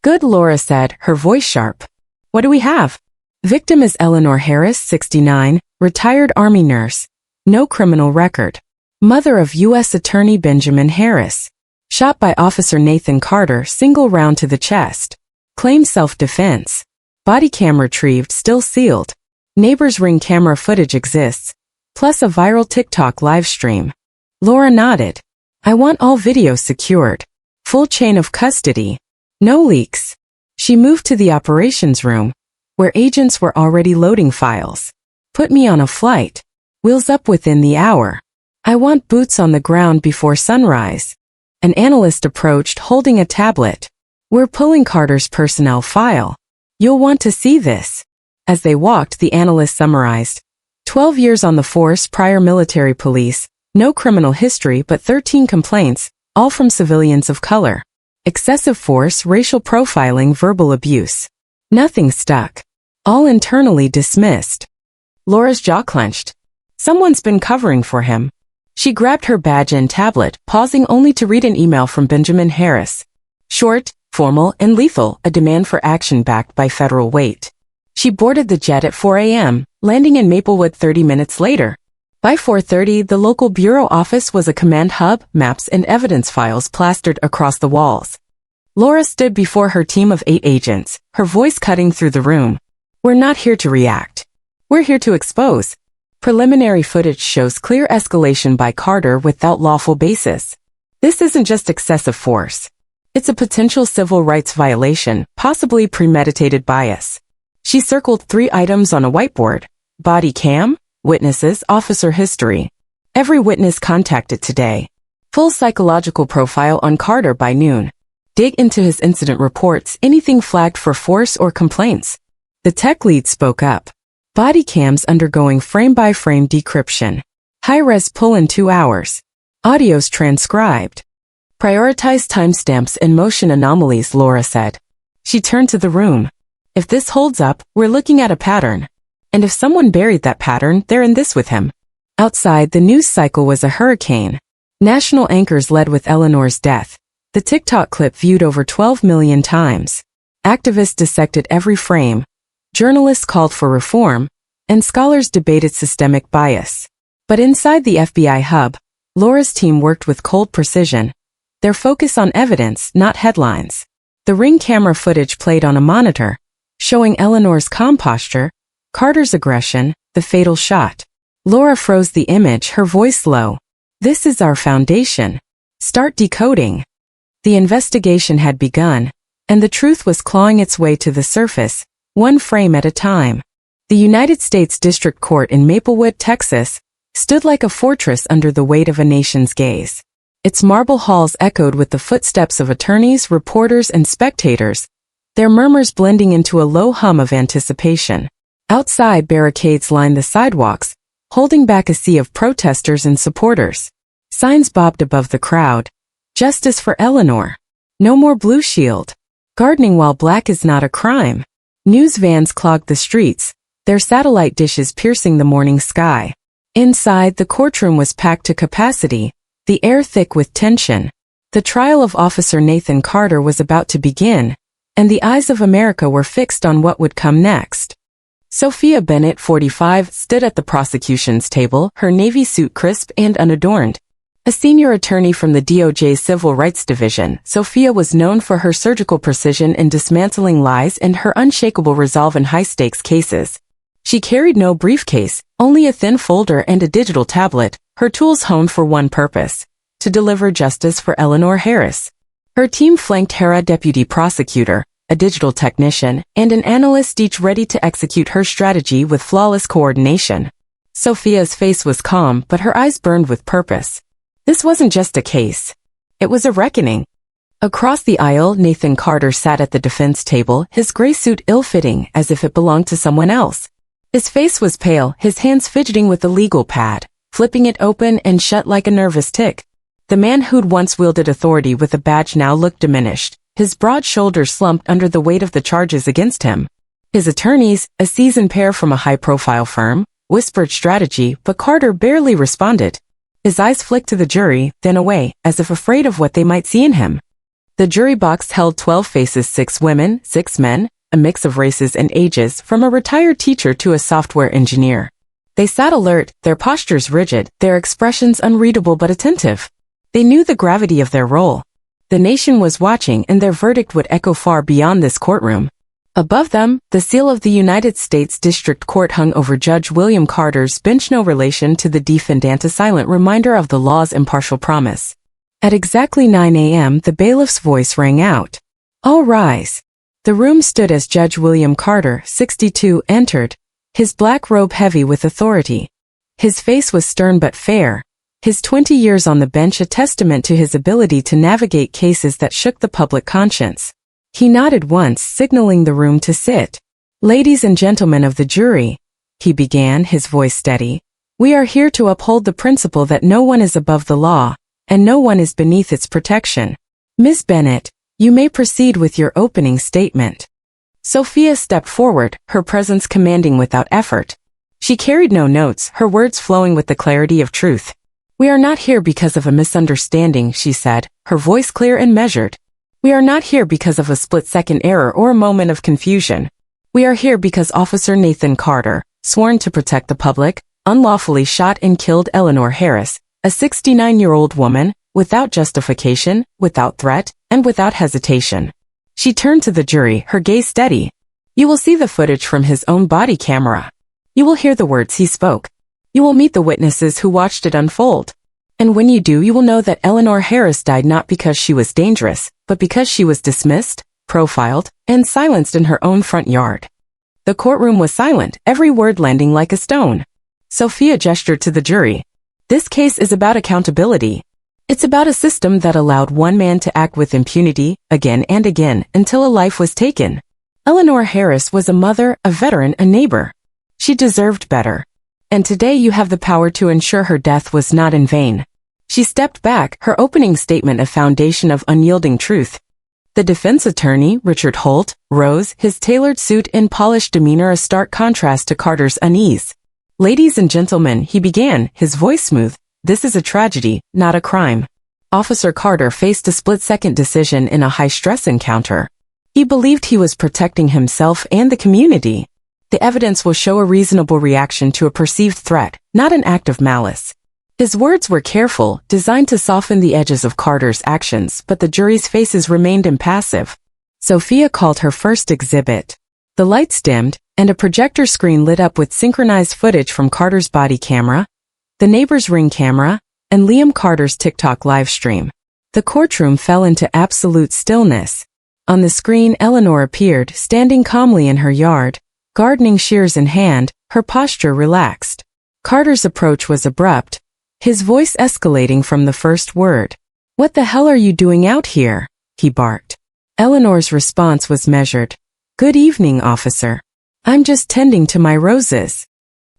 Good, Laura said, her voice sharp. What do we have? Victim is Eleanor Harris, 69, retired Army nurse. No criminal record. Mother of U.S. Attorney Benjamin Harris. Shot by Officer Nathan Carter, single round to the chest. Claimed self-defense. Body cam retrieved, still sealed. Neighbors' Ring camera footage exists, plus a viral TikTok live stream. Laura nodded. I want all videos secured. Full chain of custody. No leaks. She moved to the operations room, where agents were already loading files. Put me on a flight. Wheels up within the hour. I want boots on the ground before sunrise. An analyst approached holding a tablet. We're pulling Carter's personnel file. You'll want to see this. As they walked, the analyst summarized. 12 years on the force, prior military police, no criminal history but 13 complaints, all from civilians of color. Excessive force, racial profiling, verbal abuse. Nothing stuck. All internally dismissed. Laura's jaw clenched. Someone's been covering for him. She grabbed her badge and tablet, pausing only to read an email from Benjamin Harris. Short, formal, and lethal, a demand for action backed by federal weight. She boarded the jet at 4 a.m., landing in Maplewood 30 minutes later. By 4:30, the local bureau office was a command hub, maps and evidence files plastered across the walls. Laura stood before her team of 8 agents, her voice cutting through the room. We're not here to react. We're here to expose. Preliminary footage shows clear escalation by Carter without lawful basis. This isn't just excessive force. It's a potential civil rights violation, possibly premeditated bias. She circled 3 items on a whiteboard. Body cam, witnesses, officer history. Every witness contacted today. Full psychological profile on Carter by noon. Dig into his incident reports, anything flagged for force or complaints. The tech lead spoke up. Body cams undergoing frame-by-frame decryption. High-res pull in 2 hours. Audios transcribed. Prioritize timestamps and motion anomalies, Laura said. She turned to the room. If this holds up, we're looking at a pattern. And if someone buried that pattern, they're in this with him. Outside, the news cycle was a hurricane. National anchors led with Eleanor's death. The TikTok clip viewed over 12 million times. Activists dissected every frame. Journalists called for reform, and scholars debated systemic bias. But inside the FBI hub, Laura's team worked with cold precision, their focus on evidence, not headlines. The Ring camera footage played on a monitor, showing Eleanor's calm posture, Carter's aggression, the fatal shot. Laura froze the image, her voice low. "This is our foundation. Start decoding." The investigation had begun, and the truth was clawing its way to the surface, one frame at a time. The United States District Court in Maplewood, Texas, stood like a fortress under the weight of a nation's gaze. Its marble halls echoed with the footsteps of attorneys, reporters, and spectators, their murmurs blending into a low hum of anticipation. Outside, barricades lined the sidewalks, holding back a sea of protesters and supporters. Signs bobbed above the crowd. "Justice for Eleanor. No more Blue Shield. Gardening while black is not a crime." News vans clogged the streets, their satellite dishes piercing the morning sky. Inside, the courtroom was packed to capacity, the air thick with tension. The trial of Officer Nathan Carter was about to begin, and the eyes of America were fixed on what would come next. Sophia Bennett, 45, stood at the prosecution's table, her navy suit crisp and unadorned. A senior attorney from the DOJ's Civil Rights Division, Sophia was known for her surgical precision in dismantling lies and her unshakable resolve in high-stakes cases. She carried no briefcase, only a thin folder and a digital tablet, her tools honed for one purpose: to deliver justice for Eleanor Harris. Her team flanked Hera deputy prosecutor, a digital technician, and an analyst, each ready to execute her strategy with flawless coordination. Sophia's face was calm, but her eyes burned with purpose. This wasn't just a case. It was a reckoning. Across the aisle, Nathan Carter sat at the defense table, his gray suit ill-fitting as if it belonged to someone else. His face was pale, his hands fidgeting with the legal pad, flipping it open and shut like a nervous tick. The man who'd once wielded authority with a badge now looked diminished, his broad shoulders slumped under the weight of the charges against him. His attorneys, a seasoned pair from a high-profile firm, whispered strategy, but Carter barely responded. His eyes flicked to the jury, then away, as if afraid of what they might see in him. The jury box held 12 faces, 6 women, 6 men, a mix of races and ages, from a retired teacher to a software engineer. They sat alert, their postures rigid, their expressions unreadable but attentive. They knew the gravity of their role. The nation was watching, and their verdict would echo far beyond this courtroom. Above them, the seal of the United States District Court hung over Judge William Carter's bench, no relation to the defendant, a silent reminder of the law's impartial promise. At exactly 9 a.m., the bailiff's voice rang out. "All rise." The room stood as Judge William Carter, 62, entered, his black robe heavy with authority. His face was stern but fair, his 20 years on the bench a testament to his ability to navigate cases that shook the public conscience. He nodded once, signaling the room to sit. "Ladies and gentlemen of the jury," he began, his voice steady, "we are here to uphold the principle that no one is above the law, and no one is beneath its protection. Ms. Bennett, you may proceed with your opening statement." Sophia stepped forward, her presence commanding without effort. She carried no notes, her words flowing with the clarity of truth. "We are not here because of a misunderstanding," she said, her voice clear and measured. "We are not here because of a split-second error or a moment of confusion. We are here because Officer Nathan Carter, sworn to protect the public, unlawfully shot and killed Eleanor Harris, a 69-year-old woman, without justification, without threat, and without hesitation." She turned to the jury, her gaze steady. "You will see the footage from his own body camera. You will hear the words he spoke. You will meet the witnesses who watched it unfold. And when you do, you will know that Eleanor Harris died not because she was dangerous, but because she was dismissed, profiled, and silenced in her own front yard." The courtroom was silent, every word landing like a stone. Sophia gestured to the jury. "This case is about accountability. It's about a system that allowed one man to act with impunity, again and again, until a life was taken. Eleanor Harris was a mother, a veteran, a neighbor. She deserved better. And today you have the power to ensure her death was not in vain." She stepped back, her opening statement a foundation of unyielding truth. The defense attorney, Richard Holt, rose, his tailored suit and polished demeanor a stark contrast to Carter's unease. "Ladies and gentlemen," he began, his voice smooth, "this is a tragedy, not a crime. Officer Carter faced a split-second decision in a high-stress encounter. He believed he was protecting himself and the community. The evidence will show a reasonable reaction to a perceived threat, not an act of malice. His words were careful, designed to soften the edges of Carter's actions, but the jury's faces remained impassive. Sophia called her first exhibit. The lights dimmed, and a projector screen lit up with synchronized footage from Carter's body camera, the neighbor's Ring camera, and Liam Carter's TikTok livestream. The courtroom fell into absolute stillness. On the screen, Eleanor appeared, standing calmly in her yard, gardening shears in hand, her posture relaxed. Carter's approach was abrupt, his voice escalating from the first word. "What the hell are you doing out here?" he barked. Eleanor's response was measured. "Good evening, officer. I'm just tending to my roses."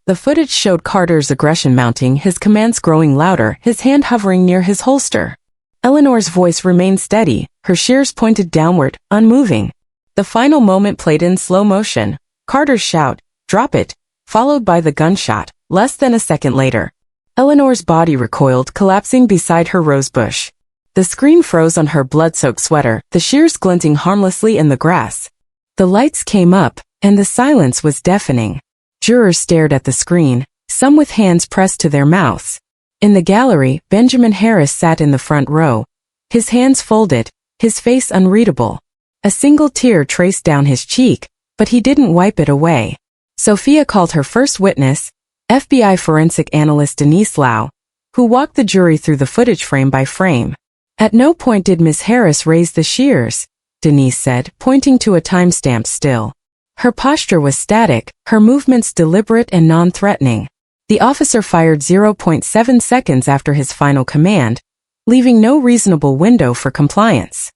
The footage showed Carter's aggression mounting, his commands growing louder, his hand hovering near his holster. Eleanor's voice remained steady, her shears pointed downward, unmoving. The final moment played in slow motion. Carter's shout, "Drop it," followed by the gunshot, less than a second later. Eleanor's body recoiled, collapsing beside her rosebush. The screen froze on her blood-soaked sweater, the shears glinting harmlessly in the grass. The lights came up, and the silence was deafening. Jurors stared at the screen, some with hands pressed to their mouths. In the gallery, Benjamin Harris sat in the front row, his hands folded, his face unreadable. A single tear traced down his cheek, but he didn't wipe it away. Sophia called her first witness, FBI forensic analyst Denise Lau, who walked the jury through the footage frame by frame. "At no point did Miss Harris raise the shears," Denise said, pointing to a timestamped still. Her posture was static, her movements deliberate and non-threatening. The officer fired 0.7 seconds after his final command, leaving no reasonable window for compliance.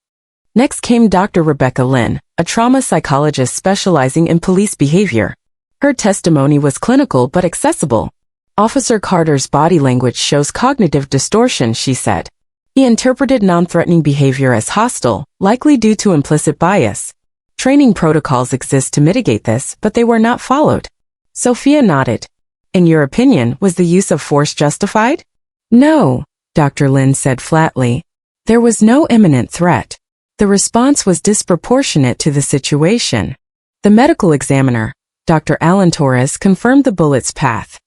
Next came Dr. Rebecca Lynn, a trauma psychologist specializing in police behavior. Her testimony was clinical but accessible. "Officer Carter's body language shows cognitive distortion," she said. "He interpreted non-threatening behavior as hostile, likely due to implicit bias. Training protocols exist to mitigate this, but they were not followed." Sophia nodded. "In your opinion, was the use of force justified?" "No," Dr. Lynn said flatly. "There was no imminent threat. The response was disproportionate to the situation." The medical examiner, Dr. Alan Torres, confirmed the bullet's path.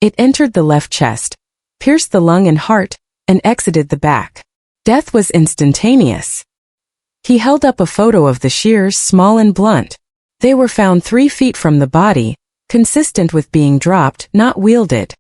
It entered the left chest, pierced the lung and heart, and exited the back. Death was instantaneous. He held up a photo of the shears, small and blunt. They were found 3 feet from the body, consistent with being dropped, not wielded.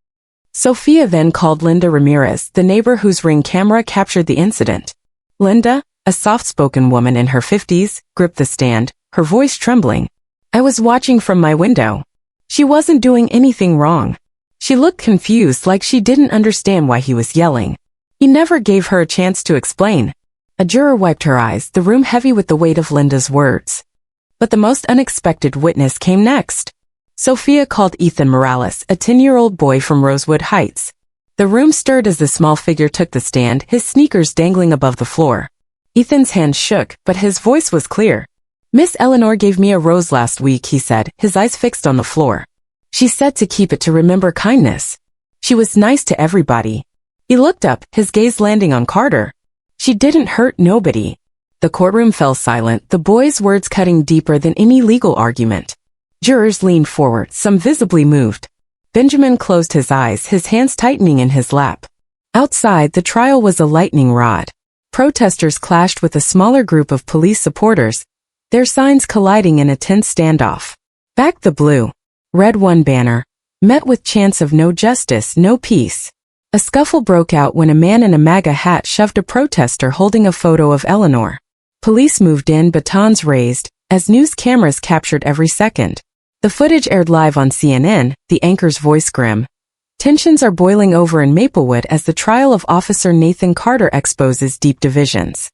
Sophia then called Linda Ramirez, the neighbor whose Ring camera captured the incident. Linda, a soft-spoken woman in her 50s, gripped the stand, her voice trembling. "I was watching from my window. She wasn't doing anything wrong. She looked confused, like she didn't understand why he was yelling. He never gave her a chance to explain." A juror wiped her eyes, the room heavy with the weight of Linda's words. But the most unexpected witness came next. Sophia called Ethan Morales, a 10-year-old boy from Rosewood Heights. The room stirred as the small figure took the stand, his sneakers dangling above the floor. Ethan's hands shook, but his voice was clear. "Miss Eleanor gave me a rose last week," he said, his eyes fixed on the floor. "She said to keep it to remember kindness. She was nice to everybody." He looked up, his gaze landing on Carter. "She didn't hurt nobody." The courtroom fell silent, the boy's words cutting deeper than any legal argument. Jurors leaned forward, some visibly moved. Benjamin closed his eyes, his hands tightening in his lap. Outside, the trial was a lightning rod. Protesters clashed with a smaller group of police supporters, their signs colliding in a tense standoff. "Back the blue, red one banner, met with chants of no justice, no peace." A scuffle broke out when a man in a MAGA hat shoved a protester holding a photo of Eleanor. Police moved in, batons raised, as news cameras captured every second. The footage aired live on CNN, the anchor's voice grim. Tensions are boiling over in Maplewood as the trial of Officer Nathan Carter exposes deep divisions.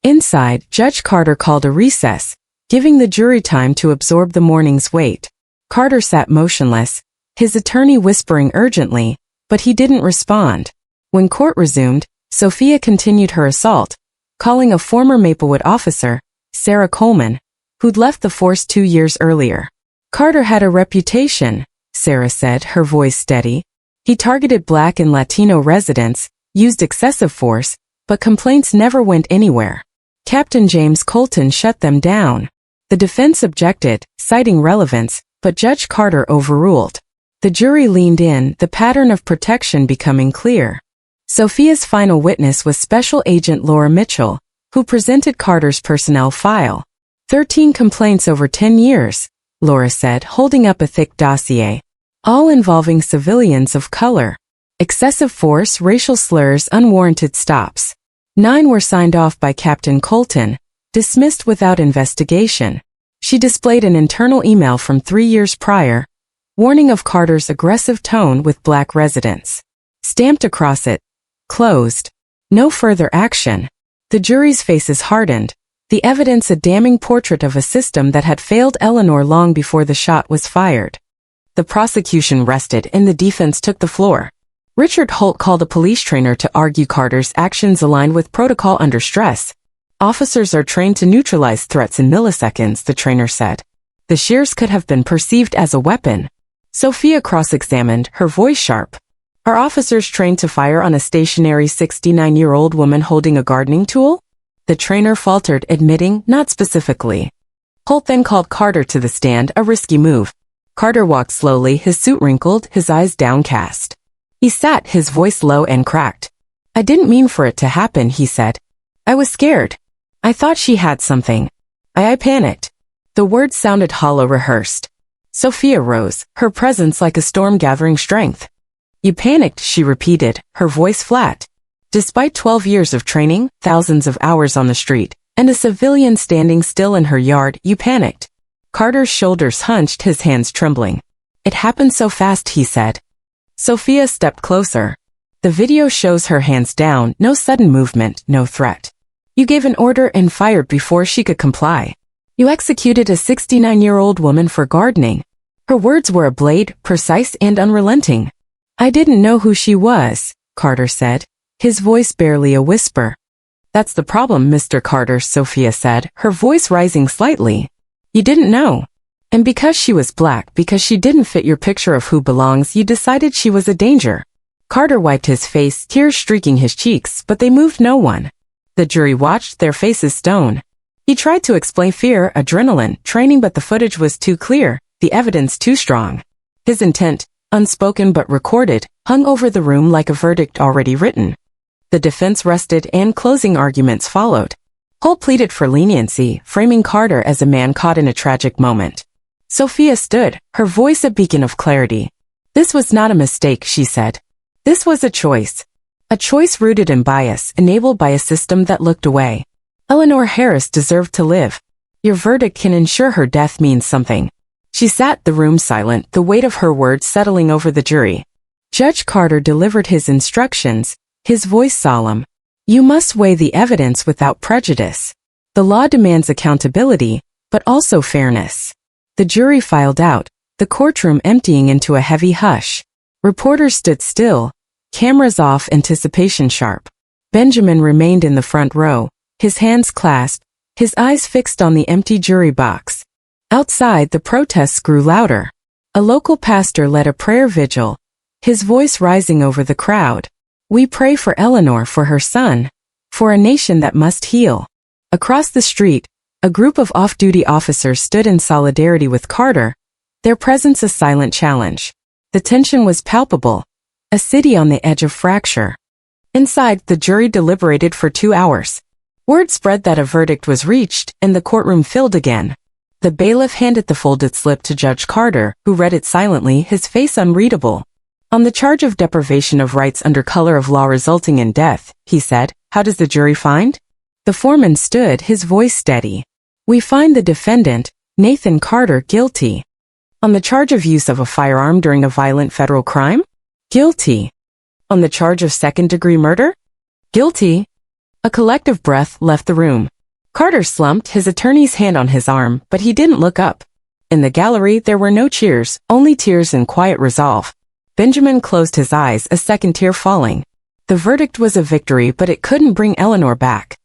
Inside, Judge Carter called a recess, giving the jury time to absorb the morning's weight. Carter sat motionless, his attorney whispering urgently, but he didn't respond. When court resumed, Sophia continued her assault, calling a former Maplewood officer, Sarah Coleman, who'd left the force 2 years earlier. "Carter had a reputation," Sarah said, her voice steady. "He targeted Black and Latino residents, used excessive force, But complaints never went anywhere. Captain James Colton shut them down. The defense objected, citing relevance, but Judge Carter overruled. The jury leaned in, the pattern of protection becoming clear. Sophia's final witness was Special Agent Laura Mitchell, who presented Carter's personnel file. 13 complaints over 10 years, Laura said, holding up a thick dossier. All involving civilians of color. Excessive force, racial slurs, unwarranted stops. 9 were signed off by Captain Colton, dismissed without investigation. She displayed an internal email from 3 years prior, warning of Carter's aggressive tone with black residents. Stamped across it, closed. No further action. The jury's faces hardened, the evidence a damning portrait of a system that had failed Eleanor long before the shot was fired. The prosecution rested and the defense took the floor. Richard Holt called a police trainer to argue Carter's actions aligned with protocol under stress. Officers are trained to neutralize threats in milliseconds, the trainer said. The shears could have been perceived as a weapon. Sophia cross-examined, her voice sharp. Are officers trained to fire on a stationary 69-year-old woman holding a gardening tool? The trainer faltered, admitting, not specifically. Holt then called Carter to the stand, a risky move. Carter walked slowly, his suit wrinkled, his eyes downcast. He sat, his voice low and cracked. I didn't mean for it to happen, he said. I was scared. I thought she had something. I panicked. The words sounded hollow, rehearsed. Sophia rose, her presence like a storm gathering strength. You panicked, she repeated, her voice flat. Despite 12 years of training, thousands of hours on the street, and a civilian standing still in her yard, you panicked. Carter's shoulders hunched, his hands trembling. It happened so fast, he said. Sophia stepped closer. The video shows her hands down, no sudden movement, no threat. You gave an order and fired before she could comply. You executed a 69-year-old woman for gardening. Her words were a blade, precise and unrelenting. I didn't know who she was, Carter said, his voice barely a whisper. That's the problem, Mr. Carter, Sophia said, her voice rising slightly. You didn't know. And because she was black, because she didn't fit your picture of who belongs, you decided she was a danger. Carter wiped his face, tears streaking his cheeks, but they moved no one. The jury watched, their faces stone. He tried to explain fear, adrenaline, training, but the footage was too clear, the evidence too strong. His intent, unspoken but recorded, hung over the room like a verdict already written. The defense rested and closing arguments followed. Holt pleaded for leniency, framing Carter as a man caught in a tragic moment. Sophia stood, her voice a beacon of clarity. This was not a mistake, she said. This was a choice. A choice rooted in bias, enabled by a system that looked away. Eleanor Harris deserved to live. Your verdict can ensure her death means something. She sat, the room silent, the weight of her words settling over the jury. Judge Carter delivered his instructions, his voice solemn. You must weigh the evidence without prejudice. The law demands accountability, but also fairness. The jury filed out, the courtroom emptying into a heavy hush. Reporters stood still, cameras off, anticipation sharp. Benjamin remained in the front row, his hands clasped, his eyes fixed on the empty jury box. Outside, the protests grew louder. A local pastor led a prayer vigil, his voice rising over the crowd. We pray for Eleanor, for her son, for a nation that must heal. Across the street, a group of off-duty officers stood in solidarity with Carter, their presence a silent challenge. The tension was palpable, a city on the edge of fracture. Inside, the jury deliberated for 2 hours. Word spread that a verdict was reached, and the courtroom filled again. The bailiff handed the folded slip to Judge Carter, who read it silently, his face unreadable. On the charge of deprivation of rights under color of law resulting in death, he said, how does the jury find? The foreman stood, his voice steady. We find the defendant, Nathan Carter, guilty. On the charge of use of a firearm during a violent federal crime? Guilty. On the charge of second-degree murder? Guilty. A collective breath left the room. Carter slumped, his attorney's hand on his arm, but he didn't look up. In the gallery, there were no cheers, only tears and quiet resolve. Benjamin closed his eyes, a second tear falling. The verdict was a victory, but it couldn't bring Eleanor back.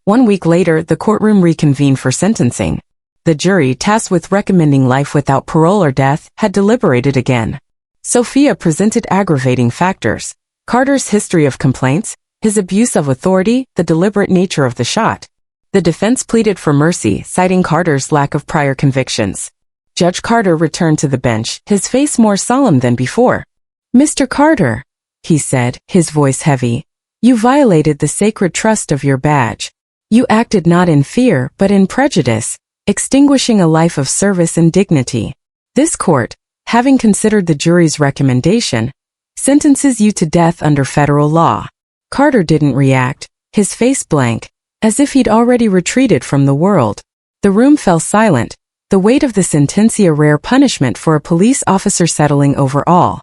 1 week later, the courtroom reconvened for sentencing. The jury, tasked with recommending life without parole or death, had deliberated again. Sophia presented aggravating factors. Carter's history of complaints, his abuse of authority, the deliberate nature of the shot. The defense pleaded for mercy, citing Carter's lack of prior convictions. Judge Carter returned to the bench, his face more solemn than before. "Mr. Carter," he said, his voice heavy, "you violated the sacred trust of your badge. You acted not in fear, but in prejudice, extinguishing a life of service and dignity. This court, having considered the jury's recommendation, sentences you to death under federal law." Carter didn't react, his face blank, as if he'd already retreated from the world. The room fell silent, the weight of the sentence a rare punishment for a police officer settling over all.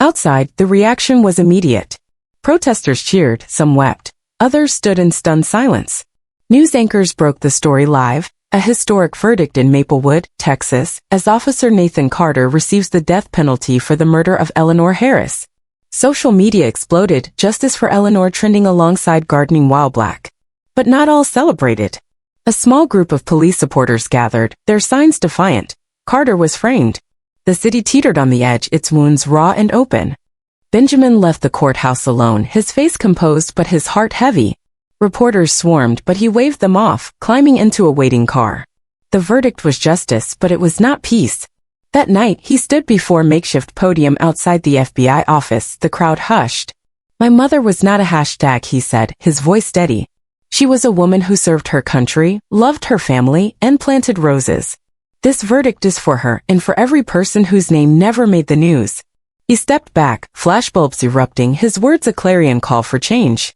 Outside, the reaction was immediate. Protesters cheered, some wept, others stood in stunned silence. News anchors broke the story live, a historic verdict in Maplewood, Texas, as Officer Nathan Carter receives the death penalty for the murder of Eleanor Harris. Social media exploded, justice for Eleanor trending alongside gardening while black. But not all celebrated. A small group of police supporters gathered, their signs defiant. Carter was framed. The city teetered on the edge, its wounds raw and open. Benjamin left the courthouse alone, his face composed but his heart heavy. Reporters swarmed, but he waved them off, climbing into a waiting car. The verdict was justice, but it was not peace. That night, he stood before a makeshift podium outside the FBI office, the crowd hushed. "My mother was not a hashtag," he said, his voice steady. "She was a woman who served her country, loved her family, and planted roses. This verdict is for her and for every person whose name never made the news." He stepped back, flashbulbs erupting, his words a clarion call for change.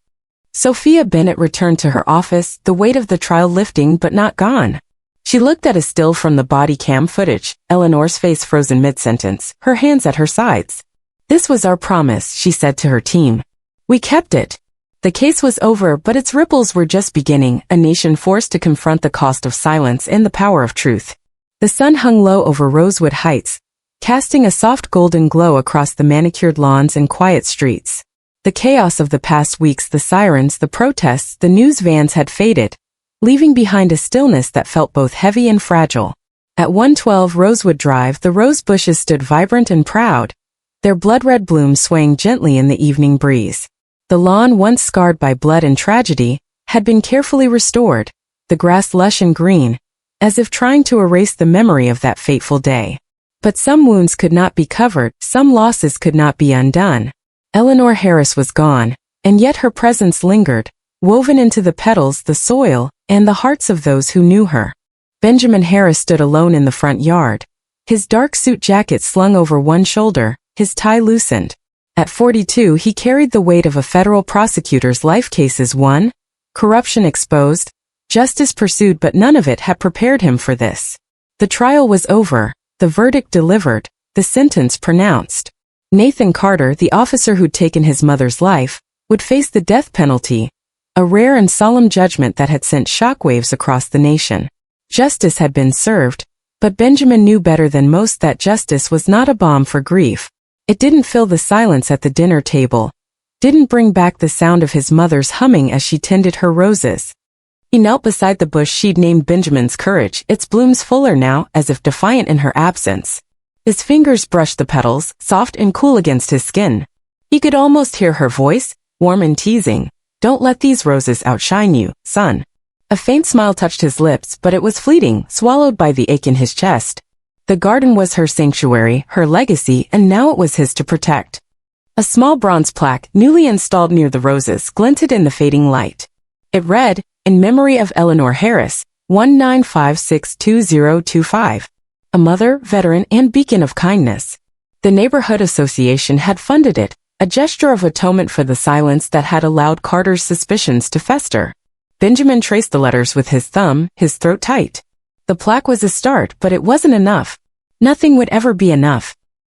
Sophia Bennett returned to her office, the weight of the trial lifting but not gone. She looked at a still from the body cam footage, Eleanor's face frozen mid-sentence, her hands at her sides. "This was our promise," she said to her team. "We kept it." The case was over, but its ripples were just beginning, a nation forced to confront the cost of silence and the power of truth. The sun hung low over Rosewood Heights, casting a soft golden glow across the manicured lawns and quiet streets. The chaos of the past weeks, the sirens, the protests, the news vans had faded, leaving behind a stillness that felt both heavy and fragile. At 112 Rosewood Drive, the rose bushes stood vibrant and proud, their blood-red blooms swaying gently in the evening breeze. The lawn, once scarred by blood and tragedy, had been carefully restored, the grass lush and green, as if trying to erase the memory of that fateful day. But some wounds could not be covered, some losses could not be undone. Eleanor Harris was gone, and yet her presence lingered, woven into the petals, the soil, and the hearts of those who knew her. Benjamin Harris stood alone in the front yard, his dark suit jacket slung over one shoulder, his tie loosened. At 42, he carried the weight of a federal prosecutor's life: cases won, corruption exposed, justice pursued, but none of it had prepared him for this. The trial was over, the verdict delivered, the sentence pronounced. Nathan Carter, the officer who'd taken his mother's life, would face the death penalty, a rare and solemn judgment that had sent shockwaves across the nation. Justice had been served, but Benjamin knew better than most that justice was not a balm for grief. It didn't fill the silence at the dinner table, didn't bring back the sound of his mother's humming as she tended her roses. He knelt beside the bush she'd named Benjamin's Courage, its blooms fuller now, as if defiant in her absence. His fingers brushed the petals, soft and cool against his skin. He could almost hear her voice, warm and teasing. "Don't let these roses outshine you, son." A faint smile touched his lips, but it was fleeting, swallowed by the ache in his chest. The garden was her sanctuary, her legacy, and now it was his to protect. A small bronze plaque, newly installed near the roses, glinted in the fading light. It read, "In memory of Eleanor Harris, 19562025. A mother, veteran, and beacon of kindness." The neighborhood association had funded it, a gesture of atonement for the silence that had allowed Carter's suspicions to fester. Benjamin traced the letters with his thumb, his throat tight. The plaque was a start, but it wasn't enough. Nothing would ever be enough.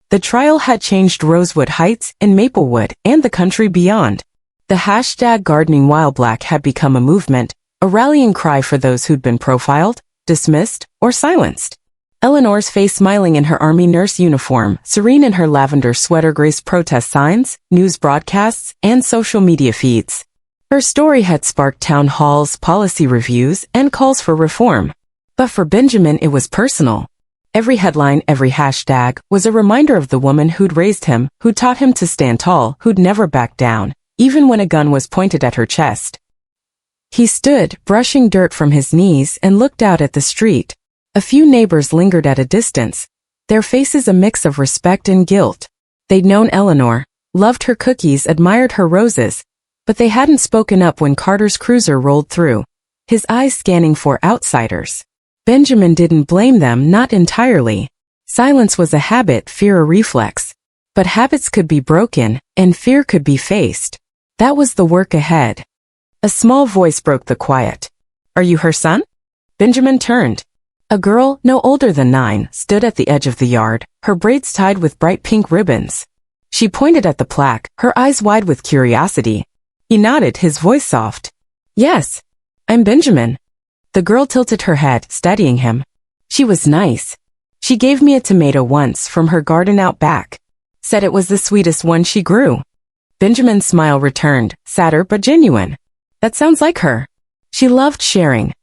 The trial had changed Rosewood Heights and Maplewood and the country beyond. The hashtag gardening while black had become a movement, a rallying cry for those who'd been profiled, dismissed, or silenced. Eleanor's face smiling in her Army nurse uniform, serene in her lavender sweater, graced protest signs, news broadcasts, and social media feeds. Her story had sparked town halls, policy reviews, and calls for reform. But for Benjamin, it was personal. Every headline, every hashtag, was a reminder of the woman who'd raised him, who taught him to stand tall, who'd never backed down, even when a gun was pointed at her chest. He stood, brushing dirt from his knees, and looked out at the street. A few neighbors lingered at a distance, their faces a mix of respect and guilt. They'd known Eleanor, loved her cookies, admired her roses, but they hadn't spoken up when Carter's cruiser rolled through, his eyes scanning for outsiders. Benjamin didn't blame them, not entirely. Silence was a habit, fear a reflex. But habits could be broken, and fear could be faced. That was the work ahead. A small voice broke the quiet. "Are you her son?" Benjamin turned. A girl, no older than 9, stood at the edge of the yard, her braids tied with bright pink ribbons. She pointed at the plaque, her eyes wide with curiosity. He nodded, his voice soft. "Yes, I'm Benjamin." The girl tilted her head, studying him. She was nice. She gave me a tomato once from her garden out back. Said it was the sweetest one she grew. Benjamin's smile returned, sadder but genuine. That sounds like her. She loved sharing.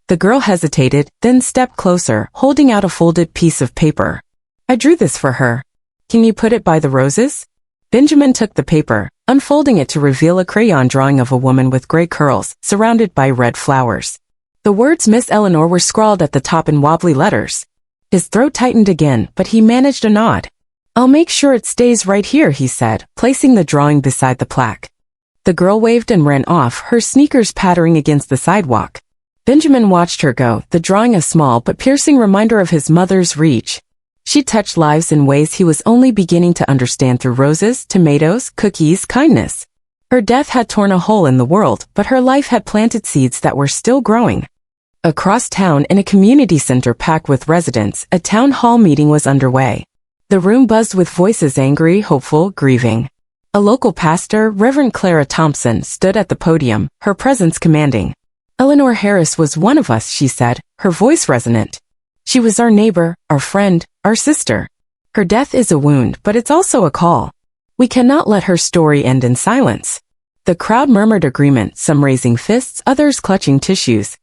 The girl hesitated, then stepped closer, holding out a folded piece of paper. "I drew this for her. Can you put it by the roses?" Benjamin took the paper, unfolding it to reveal a crayon drawing of a woman with gray curls, surrounded by red flowers. The words Miss Eleanor were scrawled at the top in wobbly letters. His throat tightened again, but he managed a nod. "I'll make sure it stays right here," he said, placing the drawing beside the plaque. The girl waved and ran off, her sneakers pattering against the sidewalk. Benjamin watched her go, the drawing a small but piercing reminder of his mother's reach. She touched lives in ways he was only beginning to understand through roses, tomatoes, cookies, kindness. Her death had torn a hole in the world, but her life had planted seeds that were still growing. Across town, in a community center packed with residents, a town hall meeting was underway. The room buzzed with voices, angry, hopeful, grieving. A local pastor, Reverend Clara Thompson, stood at the podium, her presence commanding. "Eleanor Harris was one of us," she said, her voice resonant. "She was our neighbor, our friend, our sister. Her death is a wound, but it's also a call. We cannot let her story end in silence." The crowd murmured agreement, some raising fists, others clutching tissues.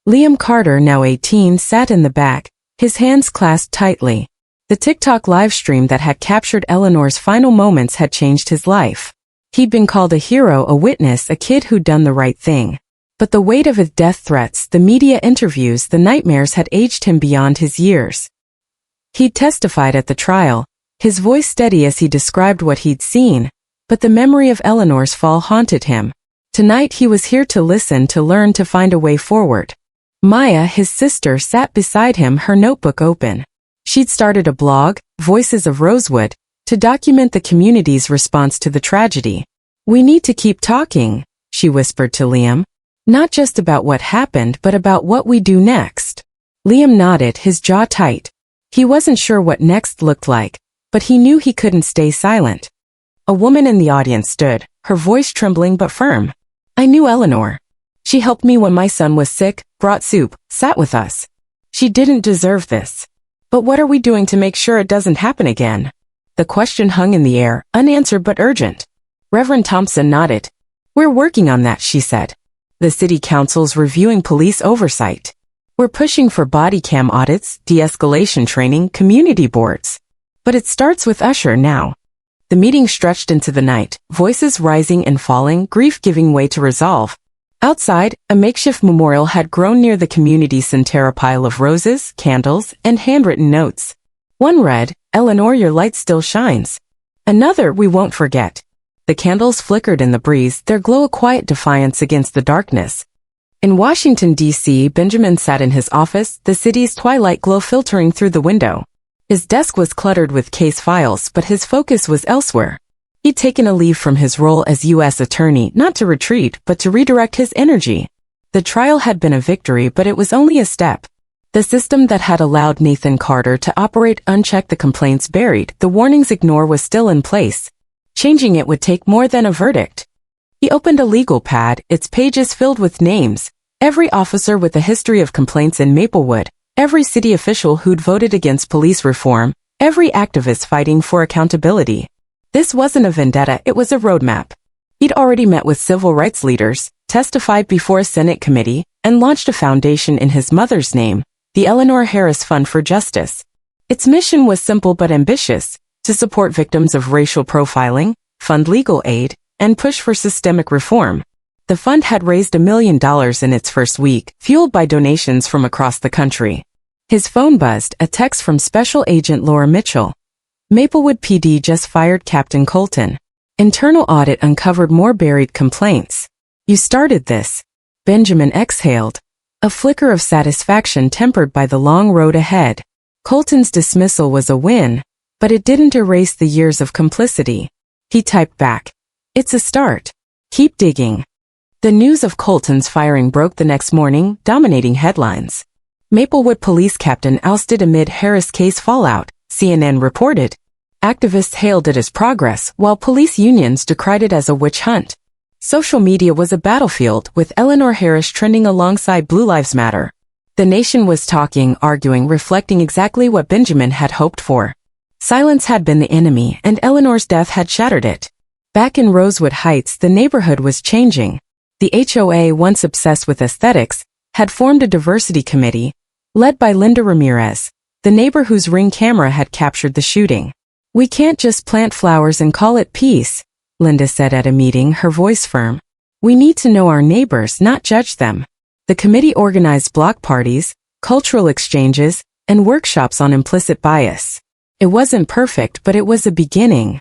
Liam Carter, now 18, sat in the back, his hands clasped tightly. The TikTok livestream that had captured Eleanor's final moments had changed his life. He'd been called a hero, a witness, a kid who'd done the right thing. But the weight of his death threats, the media interviews, the nightmares had aged him beyond his years. He'd testified at the trial, his voice steady as he described what he'd seen, but the memory of Eleanor's fall haunted him. Tonight he was here to listen, to learn, to find a way forward. Maya, his sister, sat beside him, her notebook open. She'd started a blog, Voices of Rosewood, to document the community's response to the tragedy. "We need to keep talking," she whispered to Liam. "Not just about what happened, but about what we do next." Liam nodded, his jaw tight. He wasn't sure what next looked like, but he knew he couldn't stay silent. A woman in the audience stood, her voice trembling but firm. "I knew Eleanor. She helped me when my son was sick, brought soup, sat with us. She didn't deserve this. But what are we doing to make sure it doesn't happen again?" The question hung in the air, unanswered but urgent. Reverend Thompson nodded. "We're working on that," she said. "The city council's reviewing police oversight. We're pushing for body cam audits, de-escalation training, community boards. But it starts with Usher now." The meeting stretched into the night, voices rising and falling, grief giving way to resolve. Outside, a makeshift memorial had grown near the community center, a pile of roses, candles, and handwritten notes. One read, "Eleanor, your light still shines." Another, "We won't forget." The candles flickered in the breeze, their glow a quiet defiance against the darkness. In Washington, D.C., Benjamin sat in his office, the city's twilight glow filtering through the window. His desk was cluttered with case files, but his focus was elsewhere. He'd taken a leave from his role as U.S. Attorney, not to retreat, but to redirect his energy. The trial had been a victory, but it was only a step. The system that had allowed Nathan Carter to operate unchecked, the complaints buried, the warnings ignored, was still in place. Changing it would take more than a verdict. He opened a legal pad, its pages filled with names. Every officer with a history of complaints in Maplewood, every city official who'd voted against police reform, every activist fighting for accountability. This wasn't a vendetta, it was a roadmap. He'd already met with civil rights leaders, testified before a Senate committee, and launched a foundation in his mother's name, the Eleanor Harris Fund for Justice. Its mission was simple but ambitious: to support victims of racial profiling, fund legal aid, and push for systemic reform. The fund had raised $1 million in its first week, fueled by donations from across the country. His phone buzzed, a text from Special Agent Laura Mitchell. Maplewood PD just fired Captain Colton. Internal audit uncovered more buried complaints. You started this. Benjamin exhaled, a flicker of satisfaction tempered by the long road ahead. Colton's dismissal was a win, but it didn't erase the years of complicity. He typed back. It's a start. Keep digging. The news of Colton's firing broke the next morning, dominating headlines. Maplewood police captain ousted amid Harris case fallout, CNN reported. Activists hailed it as progress, while police unions decried it as a witch hunt. Social media was a battlefield, with Eleanor Harris trending alongside Blue Lives Matter. The nation was talking, arguing, reflecting exactly what Benjamin had hoped for. Silence had been the enemy, and Eleanor's death had shattered it. Back in Rosewood Heights, the neighborhood was changing. The HOA, once obsessed with aesthetics, had formed a diversity committee, led by Linda Ramirez, the neighbor whose Ring camera had captured the shooting. We can't just plant flowers and call it peace, Linda said at a meeting, her voice firm. We need to know our neighbors, not judge them. The committee organized block parties, cultural exchanges, and workshops on implicit bias. It wasn't perfect, but it was a beginning.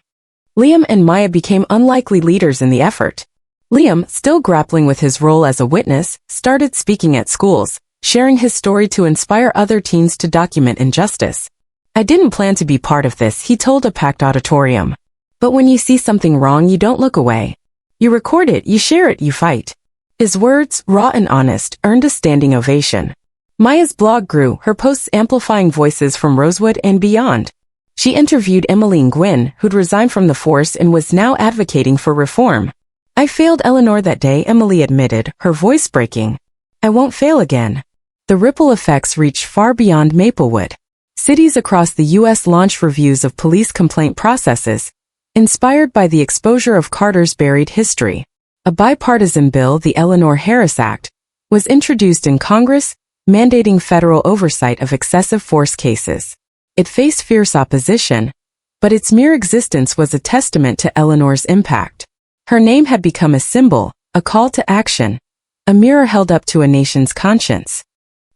Liam and Maya became unlikely leaders in the effort. Liam, still grappling with his role as a witness, started speaking at schools, sharing his story to inspire other teens to document injustice. I didn't plan to be part of this, he told a packed auditorium. But when you see something wrong, you don't look away. You record it, you share it, you fight. His words, raw and honest, earned a standing ovation. Maya's blog grew, her posts amplifying voices from Rosewood and beyond. She interviewed Emmeline Gwynn, who'd resigned from the force and was now advocating for reform. I failed Eleanor that day, Emily admitted, her voice breaking. I won't fail again. The ripple effects reached far beyond Maplewood. Cities across the U.S. launched reviews of police complaint processes, inspired by the exposure of Carter's buried history. A bipartisan bill, the Eleanor Harris Act, was introduced in Congress, mandating federal oversight of excessive force cases. It faced fierce opposition, but its mere existence was a testament to Eleanor's impact. Her name had become a symbol, a call to action, a mirror held up to a nation's conscience.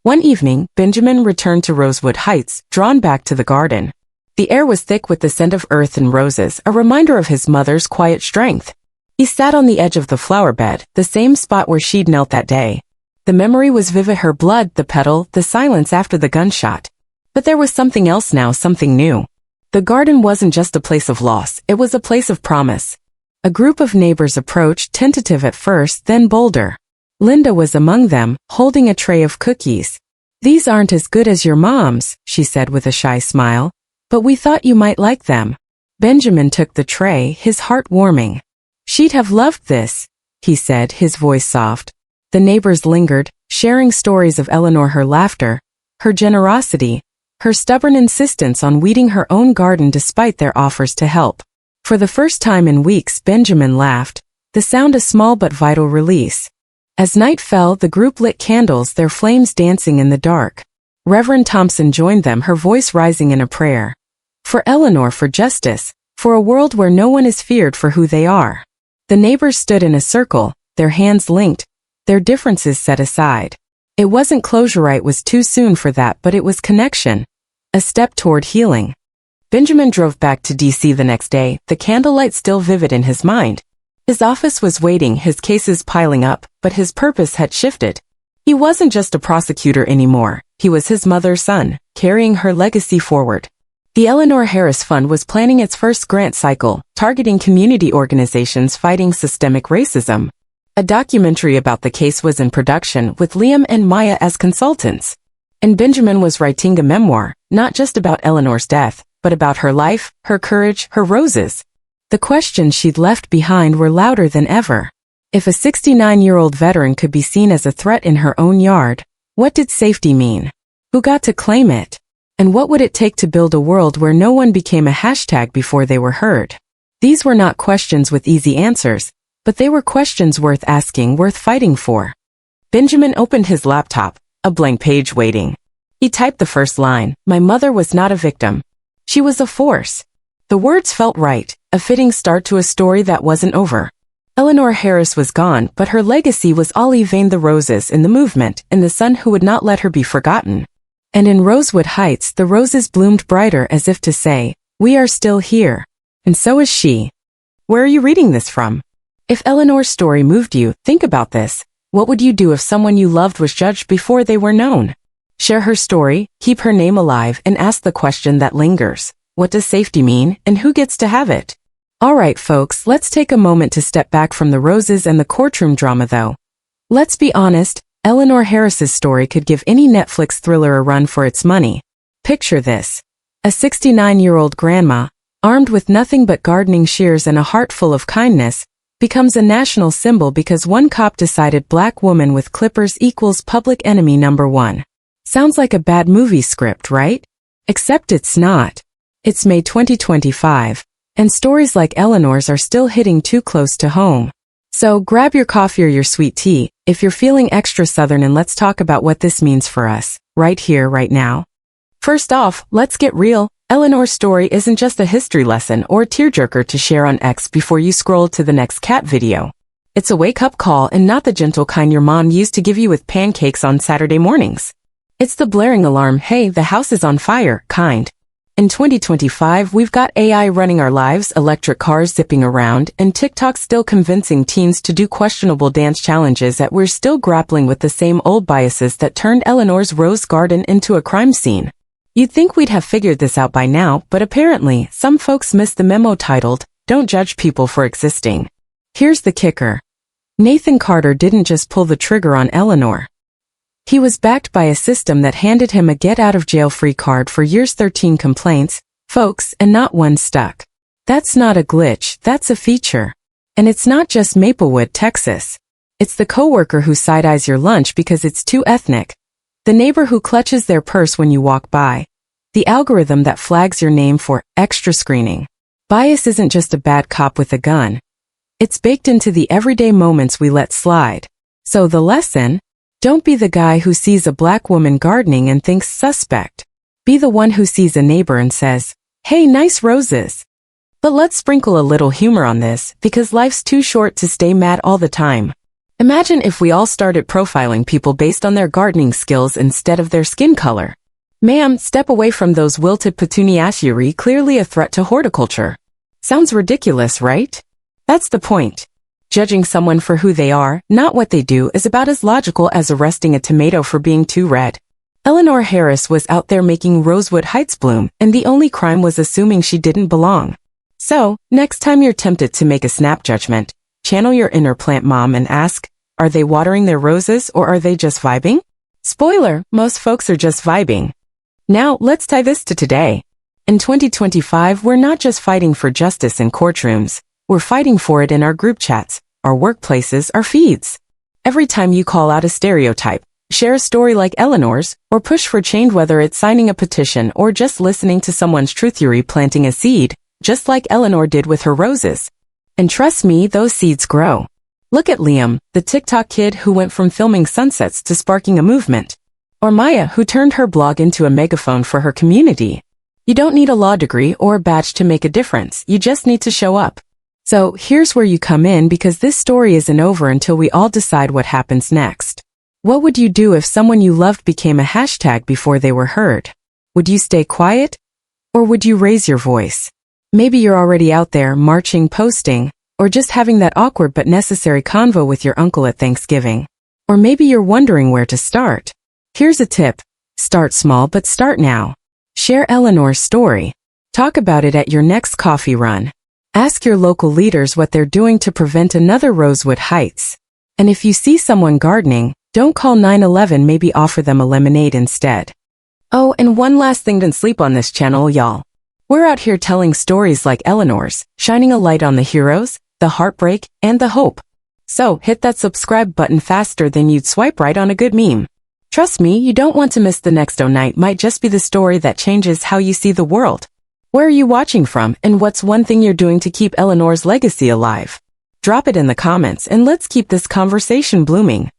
One evening, Benjamin returned to Rosewood Heights, drawn back to the garden. The air was thick with the scent of earth and roses, a reminder of his mother's quiet strength. He sat on the edge of the flower bed, the same spot where she'd knelt that day. The memory was vivid, her blood, the petal, the silence after the gunshot. But there was something else now, something new. The garden wasn't just a place of loss, it was a place of promise. A group of neighbors approached, tentative at first, then bolder. Linda was among them, holding a tray of cookies. These aren't as good as your mom's, she said with a shy smile, but we thought you might like them. Benjamin took the tray, his heart warming. She'd have loved this, he said, his voice soft. The neighbors lingered, sharing stories of Eleanor, her laughter, her generosity, her stubborn insistence on weeding her own garden despite their offers to help. For the first time in weeks, Benjamin laughed, the sound a small but vital release. As night fell, the group lit candles, their flames dancing in the dark. Reverend Thompson joined them, her voice rising in a prayer. For Eleanor, for justice, for a world where no one is feared for who they are. The neighbors stood in a circle, their hands linked, their differences set aside. It wasn't closure, it was too soon for that, but it was connection. A step toward healing. Benjamin drove back to D.C. the next day, the candlelight still vivid in his mind. His office was waiting, his cases piling up, but his purpose had shifted. He wasn't just a prosecutor anymore, he was his mother's son, carrying her legacy forward. The Eleanor Harris Fund was planning its first grant cycle, targeting community organizations fighting systemic racism. A documentary about the case was in production, with Liam and Maya as consultants. And Benjamin was writing a memoir, not just about Eleanor's death, but about her life, her courage, her roses. The questions she'd left behind were louder than ever. If a 69-year-old veteran could be seen as a threat in her own yard, what did safety mean? Who got to claim it? And what would it take to build a world where no one became a hashtag before they were heard? These were not questions with easy answers, but they were questions worth asking, worth fighting for. Benjamin opened his laptop, a blank page waiting. He typed the first line, "My mother was not a victim. She was a force." The words felt right, a fitting start to a story that wasn't over. Eleanor Harris was gone, but her legacy was Ollie Vane, the Roses in the movement, and the sun who would not let her be forgotten. And in Rosewood Heights, the roses bloomed brighter as if to say, "We are still here." And so is she. Where are you reading this from? If Eleanor's story moved you, think about this. What would you do if someone you loved was judged before they were known? Share her story, keep her name alive, and ask the question that lingers. What does safety mean, and who gets to have it? Alright folks, let's take a moment to step back from the roses and the courtroom drama though. Let's be honest, Eleanor Harris's story could give any Netflix thriller a run for its money. Picture this. A 69-year-old grandma, armed with nothing but gardening shears and a heart full of kindness, becomes a national symbol because one cop decided black woman with clippers equals public enemy number one. Sounds like a bad movie script, right? Except it's not. It's May 2025. And stories like Eleanor's are still hitting too close to home. So grab your coffee or your sweet tea, if you're feeling extra southern, and let's talk about what this means for us, right here, right now. First off, let's get real. Eleanor's story isn't just a history lesson or a tearjerker to share on X before you scroll to the next cat video. It's a wake-up call, and not the gentle kind your mom used to give you with pancakes on Saturday mornings. It's the blaring alarm, hey, the house is on fire, kind. In 2025, we've got AI running our lives, electric cars zipping around, and TikTok still convincing teens to do questionable dance challenges, that we're still grappling with the same old biases that turned Eleanor's rose garden into a crime scene. You'd think we'd have figured this out by now, but apparently, some folks missed the memo titled, "Don't Judge People for Existing." Here's the kicker. Nathan Carter didn't just pull the trigger on Eleanor. He was backed by a system that handed him a get-out-of-jail-free card for years, 13 complaints, folks, and not one stuck. That's not a glitch, that's a feature. And it's not just Maplewood, Texas. It's the coworker who side-eyes your lunch because it's too ethnic. The neighbor who clutches their purse when you walk by. The algorithm that flags your name for extra screening. Bias isn't just a bad cop with a gun. It's baked into the everyday moments we let slide. So the lesson? Don't be the guy who sees a black woman gardening and thinks suspect. Be the one who sees a neighbor and says, "Hey, nice roses." But let's sprinkle a little humor on this, because life's too short to stay mad all the time. Imagine if we all started profiling people based on their gardening skills instead of their skin color. Ma'am, step away from those wilted petuniaceae, clearly a threat to horticulture. Sounds ridiculous, right? That's the point. Judging someone for who they are, not what they do, is about as logical as arresting a tomato for being too red. Eleanor Harris was out there making Rosewood Heights bloom, and the only crime was assuming she didn't belong. So, next time you're tempted to make a snap judgment, channel your inner plant mom and ask, are they watering their roses or are they just vibing? Spoiler, most folks are just vibing. Now, let's tie this to today. In 2025, we're not just fighting for justice in courtrooms, we're fighting for it in our group chats, our workplaces, our feeds. Every time you call out a stereotype, share a story like Eleanor's, or push for change, whether it's signing a petition or just listening to someone's truth theory, planting a seed, just like Eleanor did with her roses. And trust me, those seeds grow. Look at Liam, the TikTok kid who went from filming sunsets to sparking a movement. Or Maya, who turned her blog into a megaphone for her community. You don't need a law degree or a badge to make a difference, you just need to show up. So here's where you come in, because this story isn't over until we all decide what happens next. What would you do if someone you loved became a hashtag before they were heard? Would you stay quiet? Or would you raise your voice? Maybe you're already out there marching, posting, or just having that awkward but necessary convo with your uncle at Thanksgiving. Or maybe you're wondering where to start. Here's a tip. Start small, but start now. Share Eleanor's story. Talk about it at your next coffee run. Ask your local leaders what they're doing to prevent another Rosewood Heights. And if you see someone gardening, don't call 911, maybe offer them a lemonade instead. Oh, and one last thing, don't sleep on this channel, y'all. We're out here telling stories like Eleanor's, shining a light on the heroes, the heartbreak, and the hope. So, hit that subscribe button faster than you'd swipe right on a good meme. Trust me, you don't want to miss the next night. Might just be the story that changes how you see the world. Where are you watching from, and what's one thing you're doing to keep Eleanor's legacy alive? Drop it in the comments and let's keep this conversation blooming.